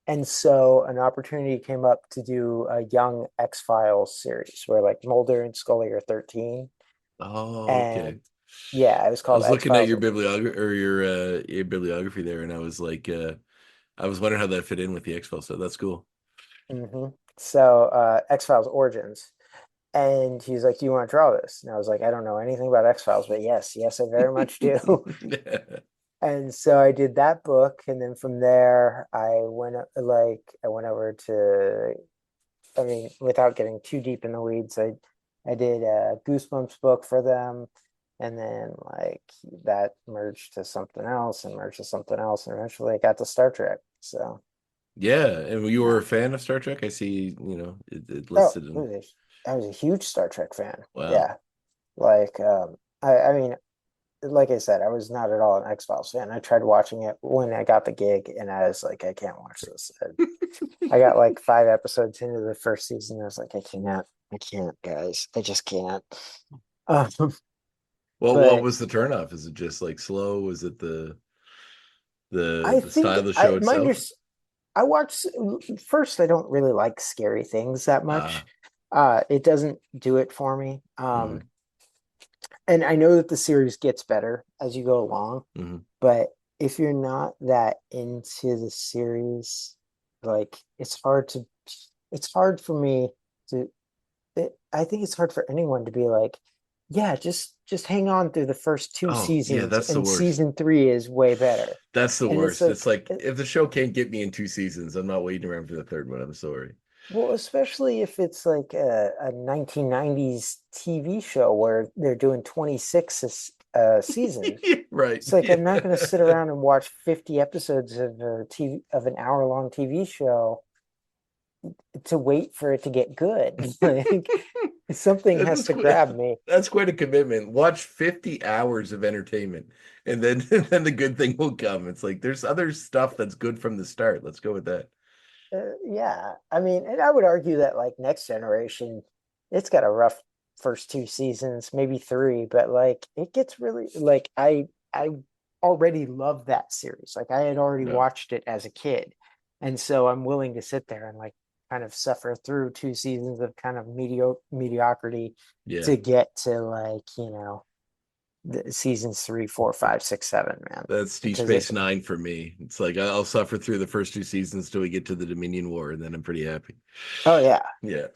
And so an opportunity came up to do a young X-Files series where like Mulder and Scully are 13. Oh, And okay. yeah, it was I called was looking at X-Files. your bibliography or your bibliography there, and I was like, I was wondering how that fit in with the X-Files. So that's cool. So X-Files Origins. And he's like, do you want to draw this? And I was like, I don't know anything about X-Files, but yes, I very much do. And so I did that book, and then from there I went over to, I mean, without getting too deep in the weeds, I did a Goosebumps book for them, and then like that merged to something else and merged to something else, and eventually I got to Star Trek. So Yeah, and you were yeah. a fan of Star Trek. I see, it Oh, listed in. I was a huge Star Trek fan. Wow. Yeah. Like I mean, like I said, I was not at all an X-Files fan. I tried watching it when I got the gig, and I was like, I can't watch this. And I got like 5 episodes into the first season. I was like, I can't, guys. I just can't. Um, Well, what but was the turnoff? Is it just like slow? Was it I the style think of the show my itself? I watched first. I don't really like scary things that much. Ah, It doesn't do it for me. mm-hmm, And I know that the series gets better as you go along, mm-hmm. but if you're not that into the series, like it's hard for me to I think it's hard for anyone to be like, yeah, just hang on through the first two Oh, yeah, seasons, that's the and worst. season three is way better. That's the And it's worst. It's like, like if the show can't get me in 2 seasons, I'm not waiting around for the third one. I'm sorry. well, especially if it's like a 1990s TV show where they're doing 26 seasons. Right. It's like I'm not going to sit Yeah. around and watch 50 episodes of a TV of an hour-long TV show to wait for it to get good. Like something has That's to quite, grab me. that's quite a commitment. Watch 50 hours of entertainment and then then the good thing will come. It's like there's other stuff that's good from the start. Let's go with that. Yeah, I mean, and I would argue that like Next Generation, it's got a rough first two seasons, maybe three, but like it gets really like I already love that series. Like I had already No. watched it as a kid, and so I'm willing to sit there and like kind of suffer through 2 seasons of kind of mediocrity Yeah. to get to like the seasons 3, 4, 5, 6, 7, man, That's Deep because it's Space Nine for me. It's like I'll suffer through the first 2 seasons till we get to the Dominion War, and then I'm pretty happy. oh yeah, Yeah.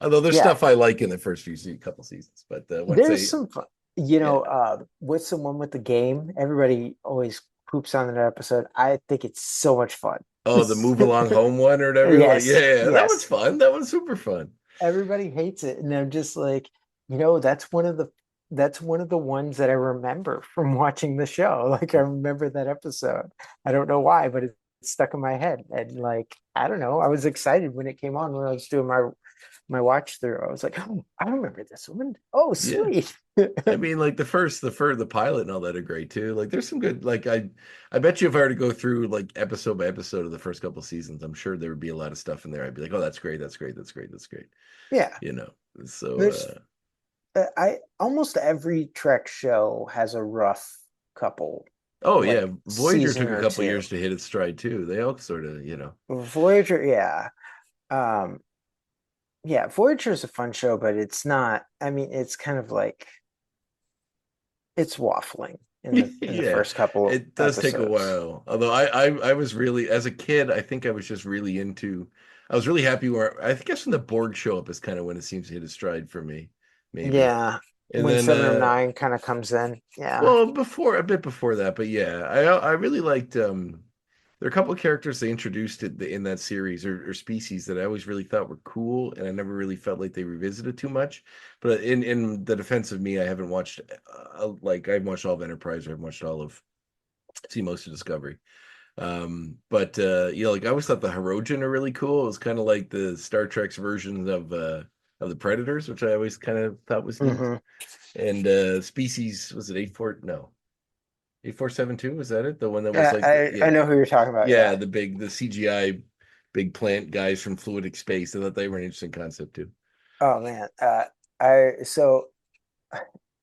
Although there's yeah. stuff I like in the first couple seasons, but once There's they, some fun, yeah. what's the one with the game? Everybody always poops on that episode. I think it's so much fun. Oh, the Move Along Home one or whatever. Like, Yes, yeah, that was yes. fun. That was super fun. Everybody hates it, and I'm just like, that's one of the ones that I remember from watching the show. Like I remember that episode. I don't know why, but it's stuck in my head. And like, I don't know. I was excited when it came on when I was doing my watch through. I was like, oh, I remember this one. Oh, Yeah. sweet. I mean, like the pilot and all that are great too. Like, there's some good. Like, I bet you if I were to go through like episode by episode of the first couple seasons, I'm sure there would be a lot of stuff in there. I'd be like, oh, that's great, that's great, that's great, that's great. Yeah. You know. So, There's I almost every Trek show has a rough couple, oh yeah, like Voyager season took a or couple two. years to hit its stride too. They all sort of, Voyager, yeah. Um, yeah, Voyager is a fun show, but it's not, I mean, it's kind of like it's waffling in the yeah, first couple it does take a episodes. while. Although I was really as a kid, I think I was just really into. I was really happy where I think that's when the Borg show up is kind of when it seems to hit its stride for me, maybe. Yeah. And When then Seven of Nine kind of comes in. Yeah. well, before a bit before that, but yeah, I really liked there are a couple of characters they introduced in that series or species that I always really thought were cool, and I never really felt like they revisited too much. But in the defense of me, I haven't watched like I've watched all of Enterprise, or I've watched all of see most of Discovery. But like I always thought the Hirogen are really cool. It was kind of like the Star Trek's version of of the predators, which I always kind of thought was neat. Hmm. And species, was it 84? No, 8472, was that it? The one that was Yeah, like the, I yeah. know who you're talking about. Yeah, Yeah. the CGI big plant guys from Fluidic Space. I thought they were an interesting concept too. Oh man. I so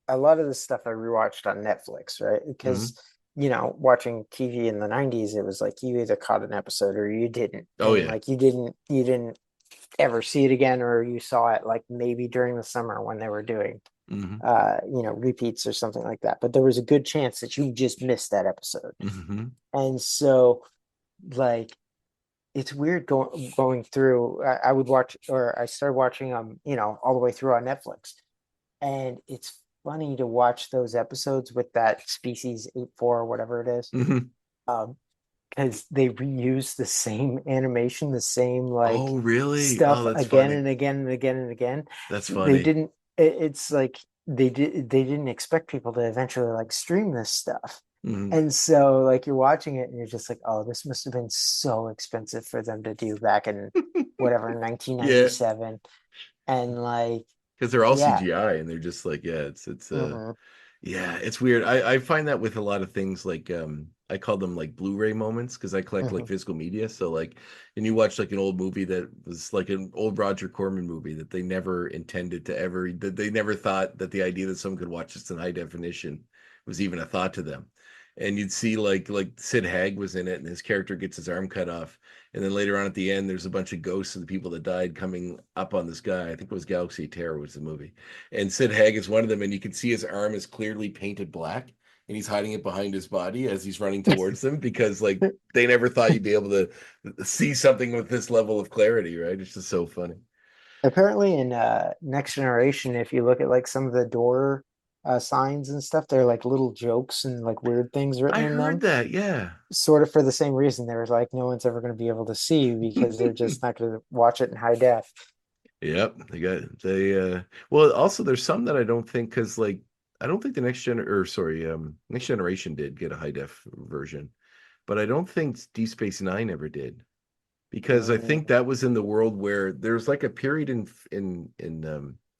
a lot of this stuff I rewatched on Netflix, right? Hmm. Because watching TV in the 90s, it was like you either caught an episode or you didn't. Oh And yeah. like you didn't ever see it again, or you saw it like maybe during the summer when they were doing Hmm. repeats or something like that. But there was a good chance that you just missed that episode. Hmm. And so like it's weird going through. I would watch, or I started watching all the way through on Netflix, and it's funny to watch those episodes with that species 84 or whatever it is, Hmm. um, because they reuse the same animation, the same like Oh really? Oh, stuff that's again funny. and again and again and again. That's They funny. didn't. It's like they didn't expect people to eventually like stream this stuff. Hmm. And so like you're watching it and you're just like, oh, this must have been so expensive for them to do back in whatever Yeah, 1997. And like, because they're all yeah. CGI and they're just like, yeah, it's Hmm. yeah, it's weird. I find that with a lot of things like I call them like Blu-ray moments because I collect like Hmm. physical media. So like and you watch like an old movie that was like an old Roger Corman movie that they never intended to ever that they never thought that the idea that someone could watch this in high definition was even a thought to them. And you'd see like Sid Haig was in it and his character gets his arm cut off. And then later on at the end, there's a bunch of ghosts of the people that died coming up on this guy. I think it was Galaxy of Terror was the movie, and Sid Haig is one of them, and you can see his arm is clearly painted black, and he's hiding it behind his body as he's running towards them because like they never thought you'd be able to see something with this level of clarity, right? It's just so funny. Apparently in Next Generation, if you look at like some of the door signs and stuff, they're like little jokes and like weird things written I in heard them, that, yeah. sort of for the same reason. There was like no one's ever going to be able to see because they're just not going to watch it in high def. Yep, they well also there's some that I don't think because like I don't think the next generation did get a high def version, but I don't think Deep Space Nine ever did. Because I think Mm, that was in the world where there's like a period in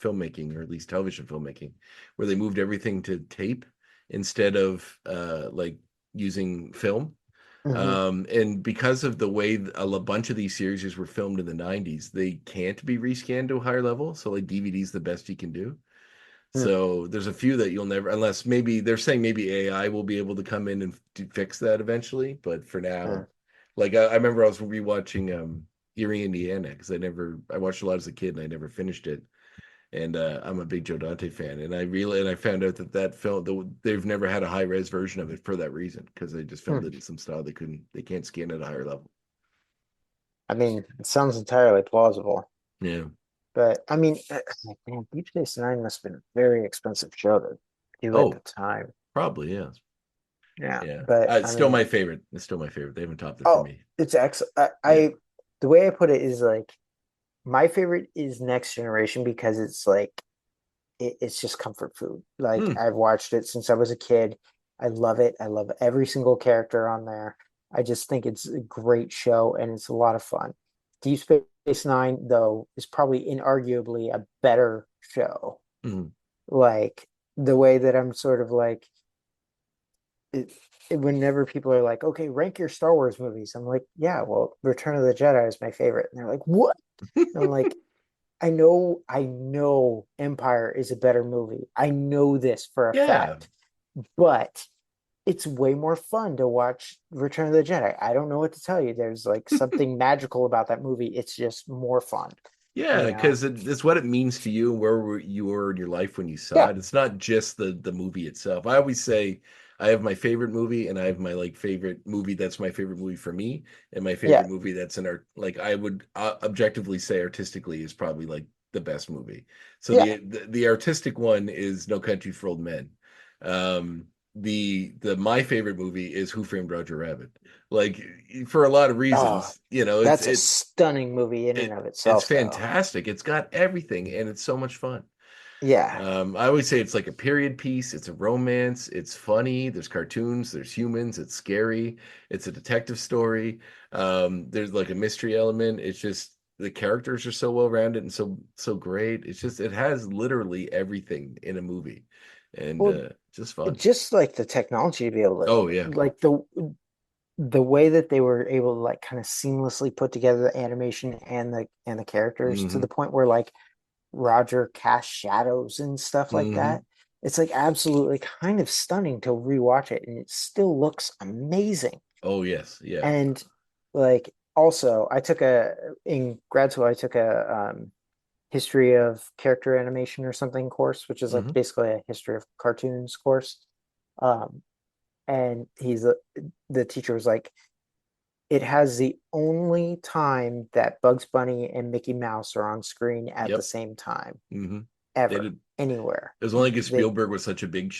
filmmaking or at least television filmmaking where they moved everything to tape instead of like using film. mhm, And because of the way bunch of these series were filmed in the 90s, they can't be rescanned to a higher level. So like DVD is the best you can do. mm, So there's a few that you'll never, unless maybe they're saying maybe AI will be able to come in and fix that eventually. But for mm. now, like I remember I was rewatching Erie, Indiana because I watched a lot as a kid and I never finished it. And I'm a big Joe Dante fan, and I found out that film they've never had a high res version of it for that reason because they just filmed Mm. it in some style they can't scan at a higher level. I mean, it sounds entirely plausible, Yeah. but I mean, man, Deep Space Nine must have been a very expensive show to do at the Oh, time. probably yeah. Yeah, Yeah. but It's I still mean, my favorite. It's still my favorite. They haven't topped it for oh, me. it's excellent. Yeah. The way I put it is like my favorite is Next Generation because it's like it's just comfort food. Like Hmm. I've watched it since I was a kid. I love it. I love every single character on there. I just think it's a great show and it's a lot of fun. Deep Space Nine, though, is probably inarguably a better show. Hmm. Like the way that I'm sort of like it, whenever people are like, okay, rank your Star Wars movies, I'm like, yeah, well, Return of the Jedi is my favorite. And they're like, what? And I'm like, I know Empire is a better movie. I know this for a Yeah. fact, but it's way more fun to watch Return of the Jedi. I don't know what to tell you. There's like something magical about that movie. It's just more fun, Yeah, you know? because it's what it means to you and you were in your life when you saw Yeah, it. It's not just the movie itself. I always say I have my favorite movie and I have my like favorite movie that's my favorite movie for me and my yeah, favorite movie that's an art like I would objectively say artistically is probably like the best movie. So yeah. the artistic one is No Country for Old Men. The my favorite movie is Who Framed Roger Rabbit. Like for a lot of Oh, reasons, you know, that's a stunning movie in and it of it's itself, though. fantastic. It's got everything and it's so much fun. Yeah. I always say it's like a period piece. It's a romance. It's funny. There's cartoons. There's humans. It's scary. It's a detective story. There's like a mystery element. It's just the characters are so well rounded and so great. It's just it has literally everything in a movie, and Well, just fun. just like the technology to be able to Oh yeah. like the way that they were able to like kind of seamlessly put together the animation and the characters to Hmm. the point where like Roger cast shadows and stuff like Hmm. that. It's like absolutely kind of stunning to rewatch it, and it still looks amazing. Oh yes, yeah. And like also, I took a in grad school, I took a history of character animation or something course, which is like Hmm. basically a history of cartoons course. Um, and the teacher was like, it has the only time that Bugs Bunny and Mickey Mouse are on screen at the Yep. same time Hmm. They ever did. anywhere. It was only because They Spielberg was such a big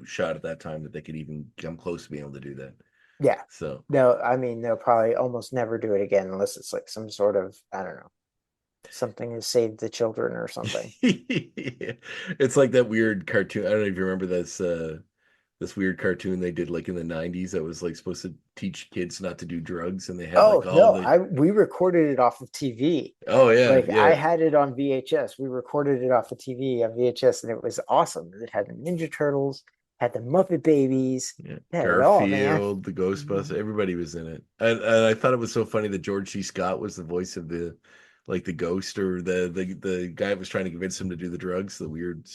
shot at that time that they could even come close to being able to do that. Yeah. So No, I mean they'll probably almost never do it again unless it's like some sort of, I don't know, something has saved the children or something. it's like that weird cartoon. I don't know if you remember this weird cartoon they did like in the 90s that was like supposed to teach kids not to do drugs, and they had like Oh all no, the I we recorded it off of TV. oh yeah, Like I yeah, had it on VHS. We recorded it off of TV on VHS, and it was awesome. It had the Ninja Turtles, had the Muppet Babies, yeah. had it all, man. Garfield, the Ghostbusters, everybody was in it. And I thought it was so funny that George C. Scott was the voice of the like the ghost or the guy that was trying to convince him to do the drugs, the weird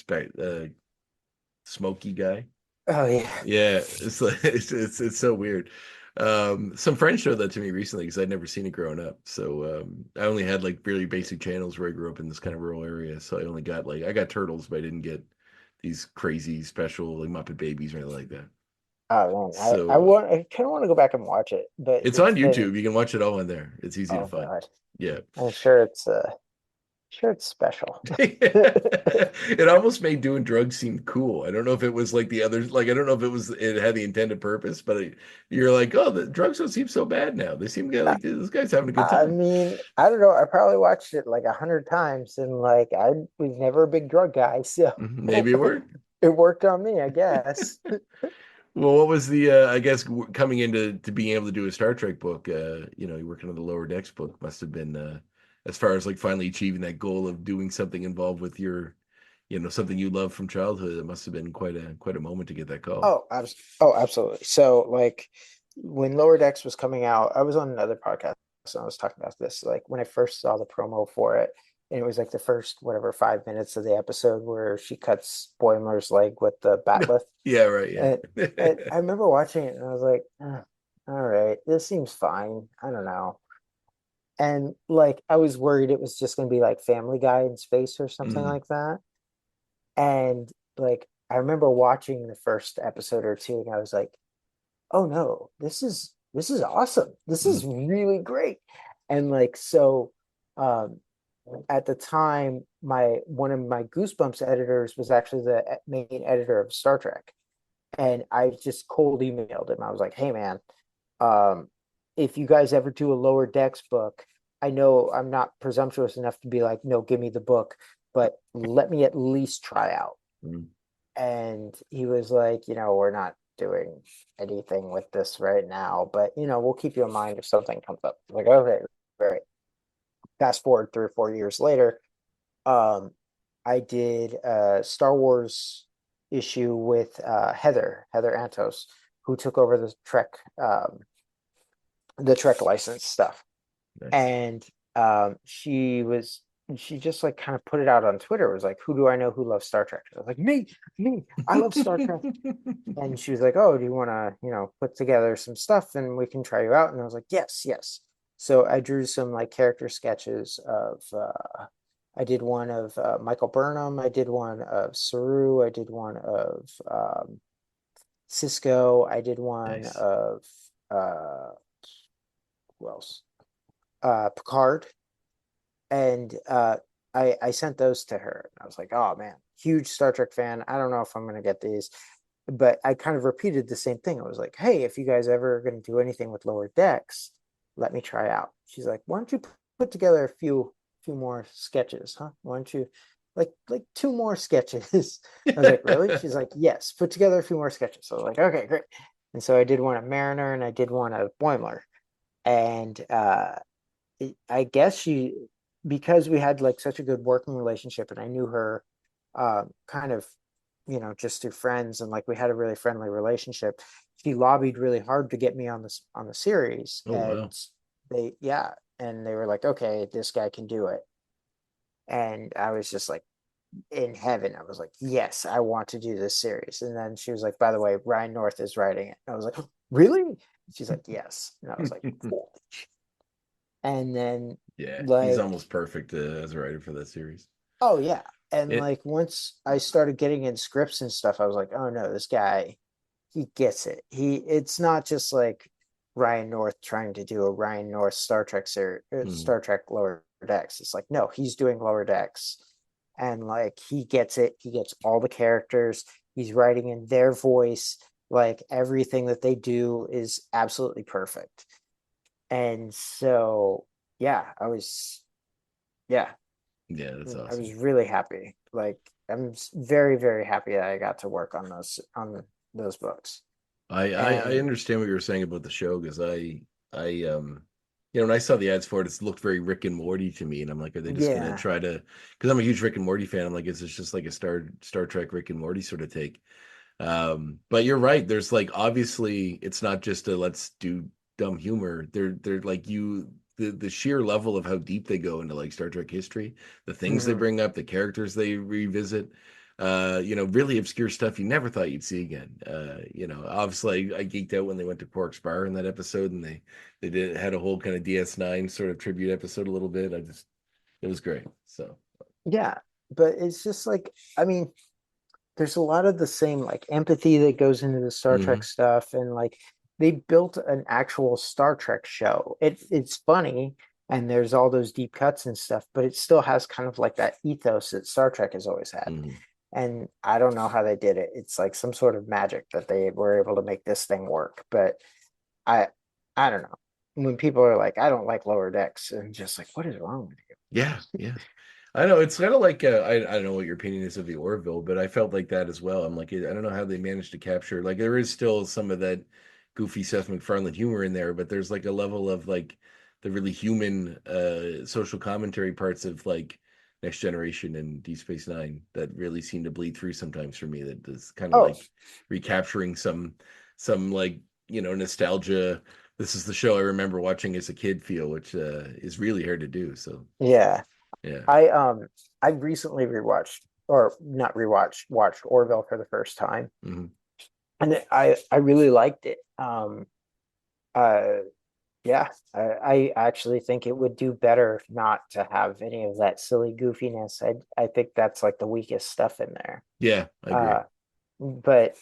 smoky guy. Oh yeah. Yeah, it's like it's so weird. Some friends showed that to me recently because I'd never seen it growing up. So I only had like really basic channels where I grew up in this kind of rural area. So I only got like I got turtles, but I didn't get these crazy special like Muppet Babies or anything like that. Oh man, So I kind of want to go back and watch it, but it's it's on been, YouTube. You can watch it all on there. It's easy to oh find. god, Yeah. I'm sure it's special. It almost made doing drugs seem cool. I don't know if it was like the others, like I don't know if it had the intended purpose, but you're like, oh, the drugs don't seem so bad now. They seem like this guy's having a good I time. mean, I don't know. I probably watched it like 100 times, and like I was never a big drug guy, so Maybe it worked. it worked on me, I guess. Well, what was the I guess coming into to being able to do a Star Trek book, you're working on the Lower Decks book must have been as far as like finally achieving that goal of doing something involved with your, something you love from childhood. It must have been quite a moment to get that call. Oh, absolutely. So like when Lower Decks was coming out, I was on another podcast and I was talking about this. Like when I first saw the promo for it, and it was like the first whatever 5 minutes of the episode where she cuts Boimler's leg with the batleth. Yeah, right, And, yeah. and I remember watching it and I was like, all right, this seems fine. I don't know. And like I was worried it was just gonna be like Family Guy in space or something Mm, like that. And like I remember watching the first episode or two and I was like, oh no, this is awesome. This mm. is really great. And like so um at the time my one of my Goosebumps editors was actually the main editor of Star Trek. And I just cold emailed him. I was like, hey man, um, if you guys ever do a Lower Decks book, I know I'm not presumptuous enough to be like, no, give me the book, but let me at least try out. Mm. And he was like, we're not doing anything with this right now, but we'll keep you in mind if something comes up. I'm like, okay, great. Fast forward 3 or 4 years later, um, I did a Star Wars issue with Heather Antos, who took over the Trek license stuff. Nice. And she just like kind of put it out on Twitter. It was like, who do I know who loves Star Trek? I was like, me, I love Star Trek. And she was like, oh, do you want to, put together some stuff and we can try you out? And I was like, yes, yes. So I drew some like character sketches of I did one of Michael Burnham. I did one of Saru. I did one of Cisco. I did one Nice. of uh, who else? Picard. And I sent those to her. I was like, oh man, huge Star Trek fan. I don't know if I'm gonna get these, but I kind of repeated the same thing. I was like, hey, if you guys ever are gonna do anything with Lower Decks, let me try out. She's like, why don't you put together a few more sketches, huh? Why don't you like two more sketches? I was like, really? She's like, yes, put together a few more sketches. So I was like, okay, great. And so I did one of Mariner and I did one of Boimler. And I guess because we had like such a good working relationship, and I knew her kind of, just through friends, and like we had a really friendly relationship. She lobbied really hard to get me on the series, Oh wow. and yeah, and they were like, okay, this guy can do it. And I was just like in heaven. I was like, yes, I want to do this series. And then she was like, by the way, Ryan North is writing it. And I was like, really? She's like, yes. And I was like, cool. And then Yeah, he's like, almost perfect as a writer for that series. oh yeah. And It like once I started getting in scripts and stuff, I was like, oh no, this guy, he gets it. It's not just like Ryan North trying to do a Ryan North Star Trek series, mm, Star Trek Lower Decks. It's like, no, he's doing Lower Decks, and like he gets it. He gets all the characters. He's writing in their voice. Like everything that they do is absolutely perfect. And so, yeah, yeah, yeah, that's I awesome. was really happy. Like I'm very, very happy that I got to work on those books. I And understand what you were saying about the show because I when I saw the ads for it, it looked very Rick and Morty to me, and I'm like, are they just gonna yeah, try to? Because I'm a huge Rick and Morty fan. I'm like, is this just like a Star Trek Rick and Morty sort of take? But you're right. There's like obviously it's not just a let's do dumb humor. They're like the sheer level of how deep they go into like Star Trek history, the things they mhm, bring up, the characters they revisit, really obscure stuff you never thought you'd see again. Obviously I geeked out when they went to Quark's Bar in that episode and they did had a whole kind of DS9 sort of tribute episode a little bit. It was great. So yeah. But it's just like, I mean, there's a lot of the same like empathy that goes into the Star Trek mhm. stuff, and like they built an actual Star Trek show. It's funny, and there's all those deep cuts and stuff, but it still has kind of like that ethos that Star Trek has always had. Mhm. And I don't know how they did it. It's like some sort of magic that they were able to make this thing work. But I I don't know. When people are like, I don't like Lower Decks, and just like, what is wrong with you? Yeah, yeah. I know it's kind of like I don't know what your opinion is of the Orville, but I felt like that as well. I'm like I don't know how they managed to capture like there is still some of that goofy Seth MacFarlane humor in there, but there's like a level of like the really human social commentary parts of like Next Generation and Deep Space Nine that really seem to bleed through sometimes for me. That is kind of Oh, like recapturing some like nostalgia. This is the show I remember watching as a kid feel, which is really hard to do. So yeah. yeah. I recently rewatched, or not rewatched, watched Orville for the first time, Mhm. and I really liked it. Uh yeah, I actually think it would do better not to have any of that silly goofiness. I think that's like the weakest stuff in there. Yeah, I agree. Uh but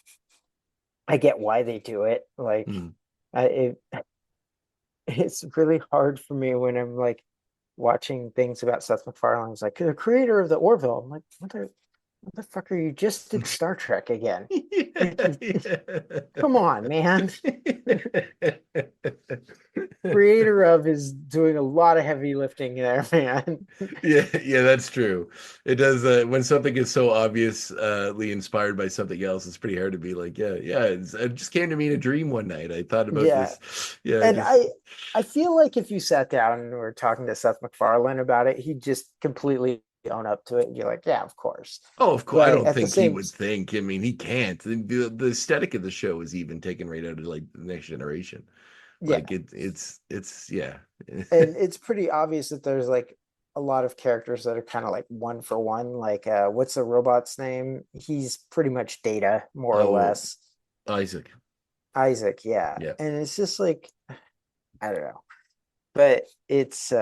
I get why they do it. Like Mhm. it it's really hard for me when I'm like watching things about Seth MacFarlane. It's like the creator of the Orville. I'm like, what the fuck are you? Just did Star Trek again. Yeah, Come on, man. yeah. Creator of is doing a lot of heavy lifting there, man. Yeah, yeah, that's true. It does when something is so obviously inspired by something else, it's pretty hard to be like, yeah, it just came to me in a dream one night. I thought about Yeah. this. Yeah, I And just I feel like if you sat down and were talking to Seth MacFarlane about it, he'd just completely own up to it and be like, yeah, of course. Oh, of course. I But don't at the think he same, would think. I mean, he can't. The aesthetic of the show is even taken right out of like the Next Generation. yeah. Like it's yeah. And it's pretty obvious that there's like a lot of characters that are kind of like one for one. Like what's the robot's name? He's pretty much Data, more or Oh, less. Isaac. Isaac, yeah. Yeah. And it's just like, I don't know. But it's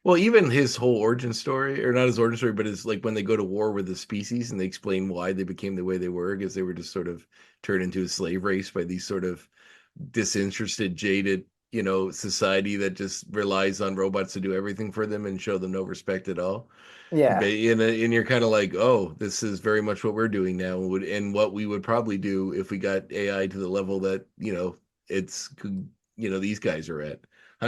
Well, even his whole origin story, or not his origin story, but it's like when they go to war with the species and they explain why they became the way they were, because they were just sort of turned into a slave race by these sort of disinterested, jaded, society that just relies on robots to do everything for them and show them no respect at all. yeah, And you're kind of like, oh, this is very much what we're doing now, and what we would probably do if we got AI to the level that it's these guys are at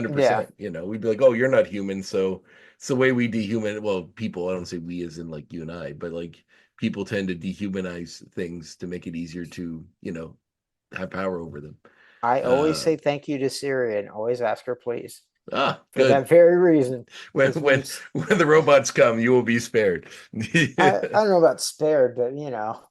yeah. 100%. We'd be like, oh, you're not human, so it's the way we dehuman. Well, people. I don't say we as in like you and I, but like people tend to dehumanize things to make it easier to have power over them. I always Uh, say thank you to Siri and always ask her please. Ah, for good. that very reason. When when when the robots come, you will be spared. I don't know about spared, but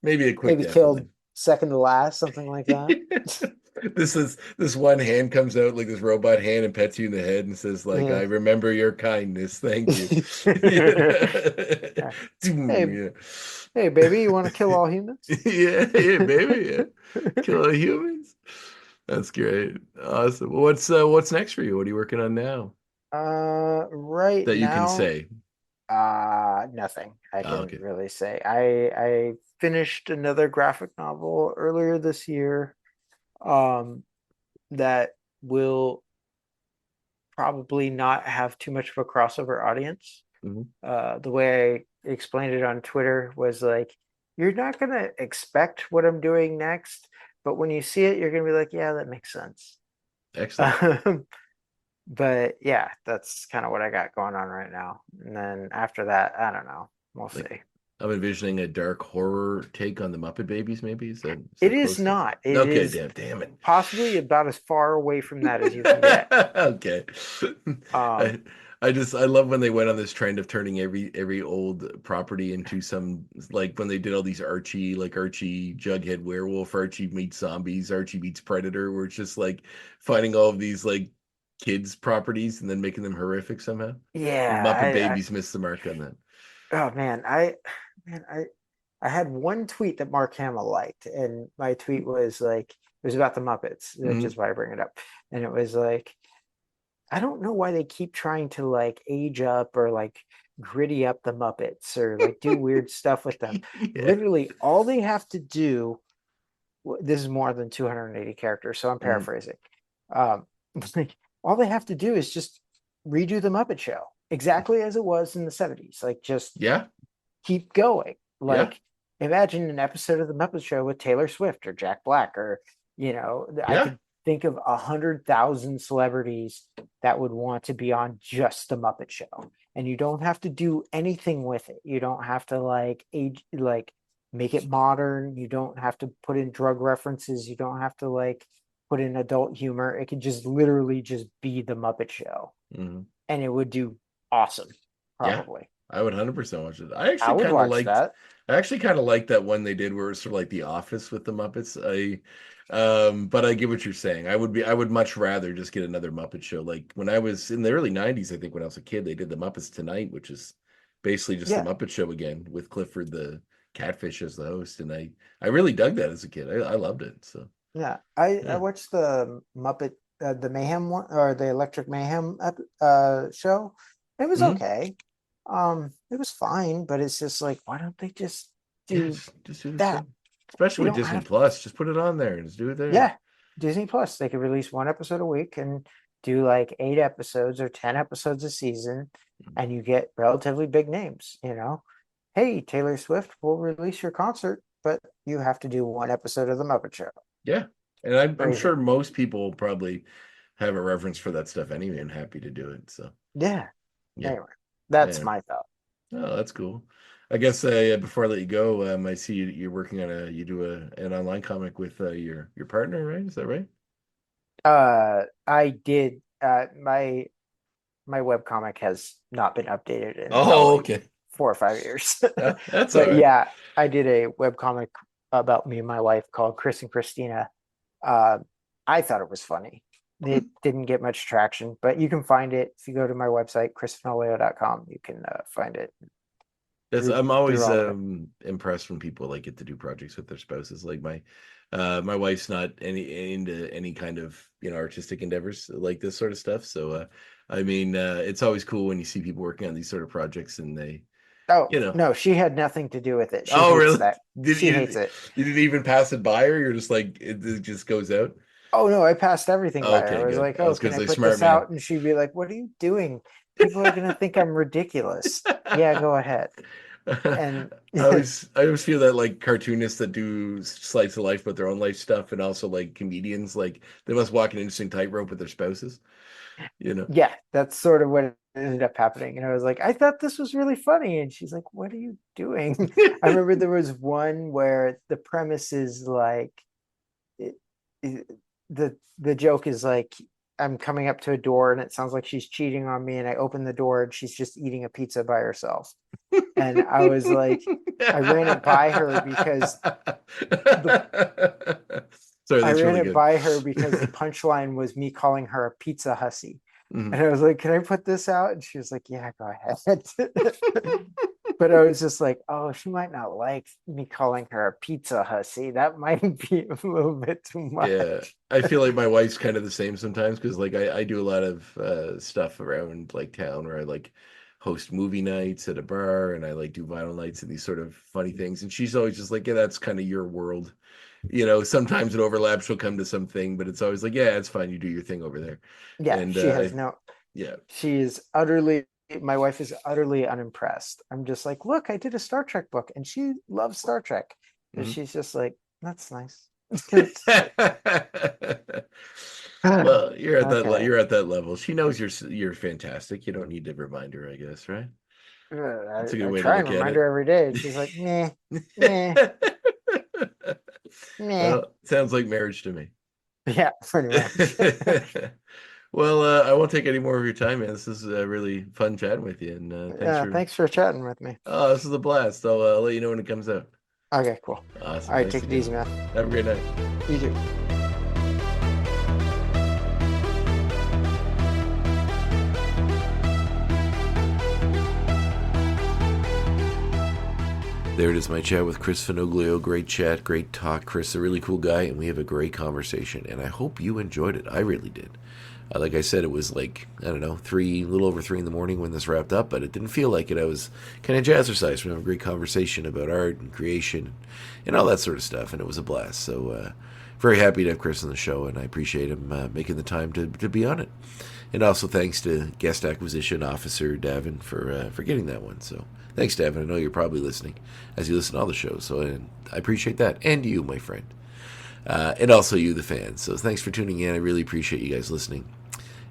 Maybe a quick maybe death, but killed second to last, something like that. this one hand comes out like this robot hand and pets you in the head and says like, Yeah. "I remember your kindness, thank you." Hey, Yeah, hey, baby, you want to kill all humans? yeah, yeah, baby, yeah. Kill all humans. That's great. Awesome. Well, what's next for you? What are you working on now Right that you can now, say? nothing I Oh, can okay. really say. I finished another graphic novel earlier this year, um, that will probably not have too much of a crossover audience. Mhm. The way I explained it on Twitter was like, you're not gonna expect what I'm doing next, but when you see it, you're gonna be like, yeah, that makes sense. Excellent. But yeah, that's kind of what I got going on right now. And then after that, I don't know. We'll Like see. I'm envisioning a dark horror take on the Muppet Babies. Maybe is It that is close to? not. It Okay, is damn it. possibly about as far away from that as you can get. Okay. Um, I I love when they went on this trend of turning every old property into some like when they did all these Archie Jughead Werewolf, Archie meets Zombies, Archie meets Predator, where it's just like finding all of these like kids properties and then making them horrific somehow. And yeah, Muppet Babies missed the mark on that. oh man, I had one tweet that Mark Hamill liked, and my tweet was like, it was about the Muppets, which Mhm. is why I bring it up. And it was like, I don't know why they keep trying to like age up or like gritty up the Muppets or like do weird stuff with them. Yeah. Literally, all they have to do, this is more than 280 characters, so I'm Mhm. paraphrasing. Um, like, all they have to do is just redo the Muppet Show exactly as it was in the 70s. Like, just Yeah. keep going. Yeah. Like, imagine an episode of the Muppet Show with Taylor Swift or Jack Black, or I Yeah. could think of 100,000 celebrities that would want to be on just the Muppet Show. And you don't have to do anything with it. You don't have to like age, like make it modern. You don't have to put in drug references. You don't have to like put in adult humor. It could just literally just be the Muppet Show, Mhm. and it would do awesome, Yeah. probably. I would 100% watch it. I would watch that. I actually kind of liked that one they did where it was sort of like The Office with the Muppets. But I get what you're saying. I would much rather just get another Muppet Show. Like when I was in the early 90s, I think when I was a kid, they did the Muppets Tonight, which is basically just the Yeah, Muppet Show again with Clifford the catfish as the host. And I really dug that as a kid. I loved it. So yeah. I yeah. watched the Muppet, the Mayhem one, or the Electric Mayhem show. It was Mhm. okay. It was fine, but it's just like, why don't they just Yeah, do just do this that? thing. Especially They with don't Disney have, Plus. Just put it on there and just do it there. yeah, Disney Plus. They could release one episode a week and do like 8 episodes or 10 episodes a season, and you get relatively big names. Hey, Taylor Swift will release your concert, but you have to do one episode of the Muppet Show. Yeah. And I'm Crazy. sure most people probably have a reference for that stuff anyway and happy to do it. So, Yeah. yeah. Anyway, that's Yeah. my thought. Oh, that's cool. I guess yeah, before I let you go, I see you're working on you do an online comic with your partner, right? Is that right? I did my webcomic has not been updated in Oh, probably okay. 4 or 5 years. That's all But right. yeah, I did a webcomic about me and my wife called Chris and Christina. Uh, I thought it was funny. It didn't get much traction, but you can find it if you go to my website, chrisfenoglio.com. You can find it, That's read I'm through always all of it. impressed when people like get to do projects with their spouses. Like my wife's not into any kind of artistic endeavors like this sort of stuff. So I mean it's always cool when you see people working on these sort of projects and they Oh, you know no, she had nothing to do with it. She oh hates really that. did She hates it. you didn't even pass it by her? You're just like it just goes out. Oh no, I passed everything by her. Okay, I was good. like, I "Oh, was can gonna I say put smart this man. out?" And she'd be like, "What are you doing? People are gonna think I'm ridiculous." Yeah, go ahead. And I always feel that like cartoonists that do slice of life but their own life stuff and also like comedians like they must walk an interesting tightrope with their spouses, you know. yeah, that's sort of what ended up happening. And I was like, "I thought this was really funny." And she's like, "What are you doing?" I remember there was one where the premise is like it, the joke is like I'm coming up to a door and it sounds like she's cheating on me, and I open the door and she's just eating a pizza by herself. And I was like, I ran it by her because Sorry, I that's ran really it good. by her because the punchline was me calling her a pizza hussy. Mhm. And I was like, can I put this out? And she was like, yeah, go ahead. But I was just like, oh, she might not like me calling her a pizza hussy. That might be a little bit too much. Yeah, I feel like my wife's kind of the same sometimes because like I do a lot of stuff around like town where I like host movie nights at a bar and I like do vinyl nights and these sort of funny things. And she's always just like, yeah, that's kind of your world. Sometimes it overlaps. She'll come to something, but it's always like, yeah, it's fine. You do your thing over there. Yeah, And she has no, yeah, she is my wife is utterly unimpressed. I'm just like, look, I did a Star Trek book and she loves Star Trek. And Mhm. she's just like, that's nice. Well, you're at Okay. you're at that level. She knows you're fantastic. You don't need to remind her, I guess, right? That's a good I way to try and look at remind it. her every day. She's like, meh, meh, meh. Well, sounds like marriage to me. Yeah, pretty much. Well, I won't take any more of your time, man. This is really fun chatting with you, and Yeah, thanks for chatting with me. Oh, this is a blast. I'll let you know when it comes out. Okay, cool. Awesome. All right, Thanks take it again. easy, man. Have a great night. You too. There it is, my chat with Chris Fenoglio. Great chat, great talk. Chris, a really cool guy, and we have a great conversation. And I hope you enjoyed it. I really did. Like I said, it was like, I don't know, a little over 3 in the morning when this wrapped up, but it didn't feel like it. I was kind of jazzercised. We had a great conversation about art and creation and all that sort of stuff, and it was a blast. So, very happy to have Chris on the show, and I appreciate him making the time to be on it. And also thanks to Guest Acquisition Officer Davin for getting that one. So thanks, Davin. I know you're probably listening as you listen to all the shows, so I appreciate that. And you, my friend. And also you, the fans. So thanks for tuning in. I really appreciate you guys listening.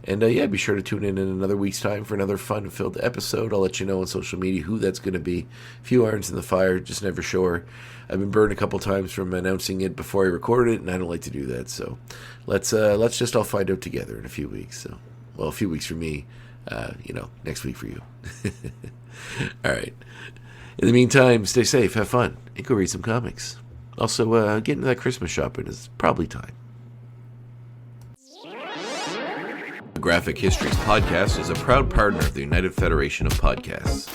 And yeah, be sure to tune in another week's time for another fun-filled episode. I'll let you know on social media who that's going to be. A few irons in the fire, just never sure. I've been burned a couple times from announcing it before I recorded it, and I don't like to do that. So let's just all find out together in a few weeks. So, well, a few weeks for me, next week for you. All right. In the meantime, stay safe, have fun, and go read some comics. Also, get into that Christmas shopping is probably time. The Graphic Histories Podcast is a proud partner of the United Federation of Podcasts.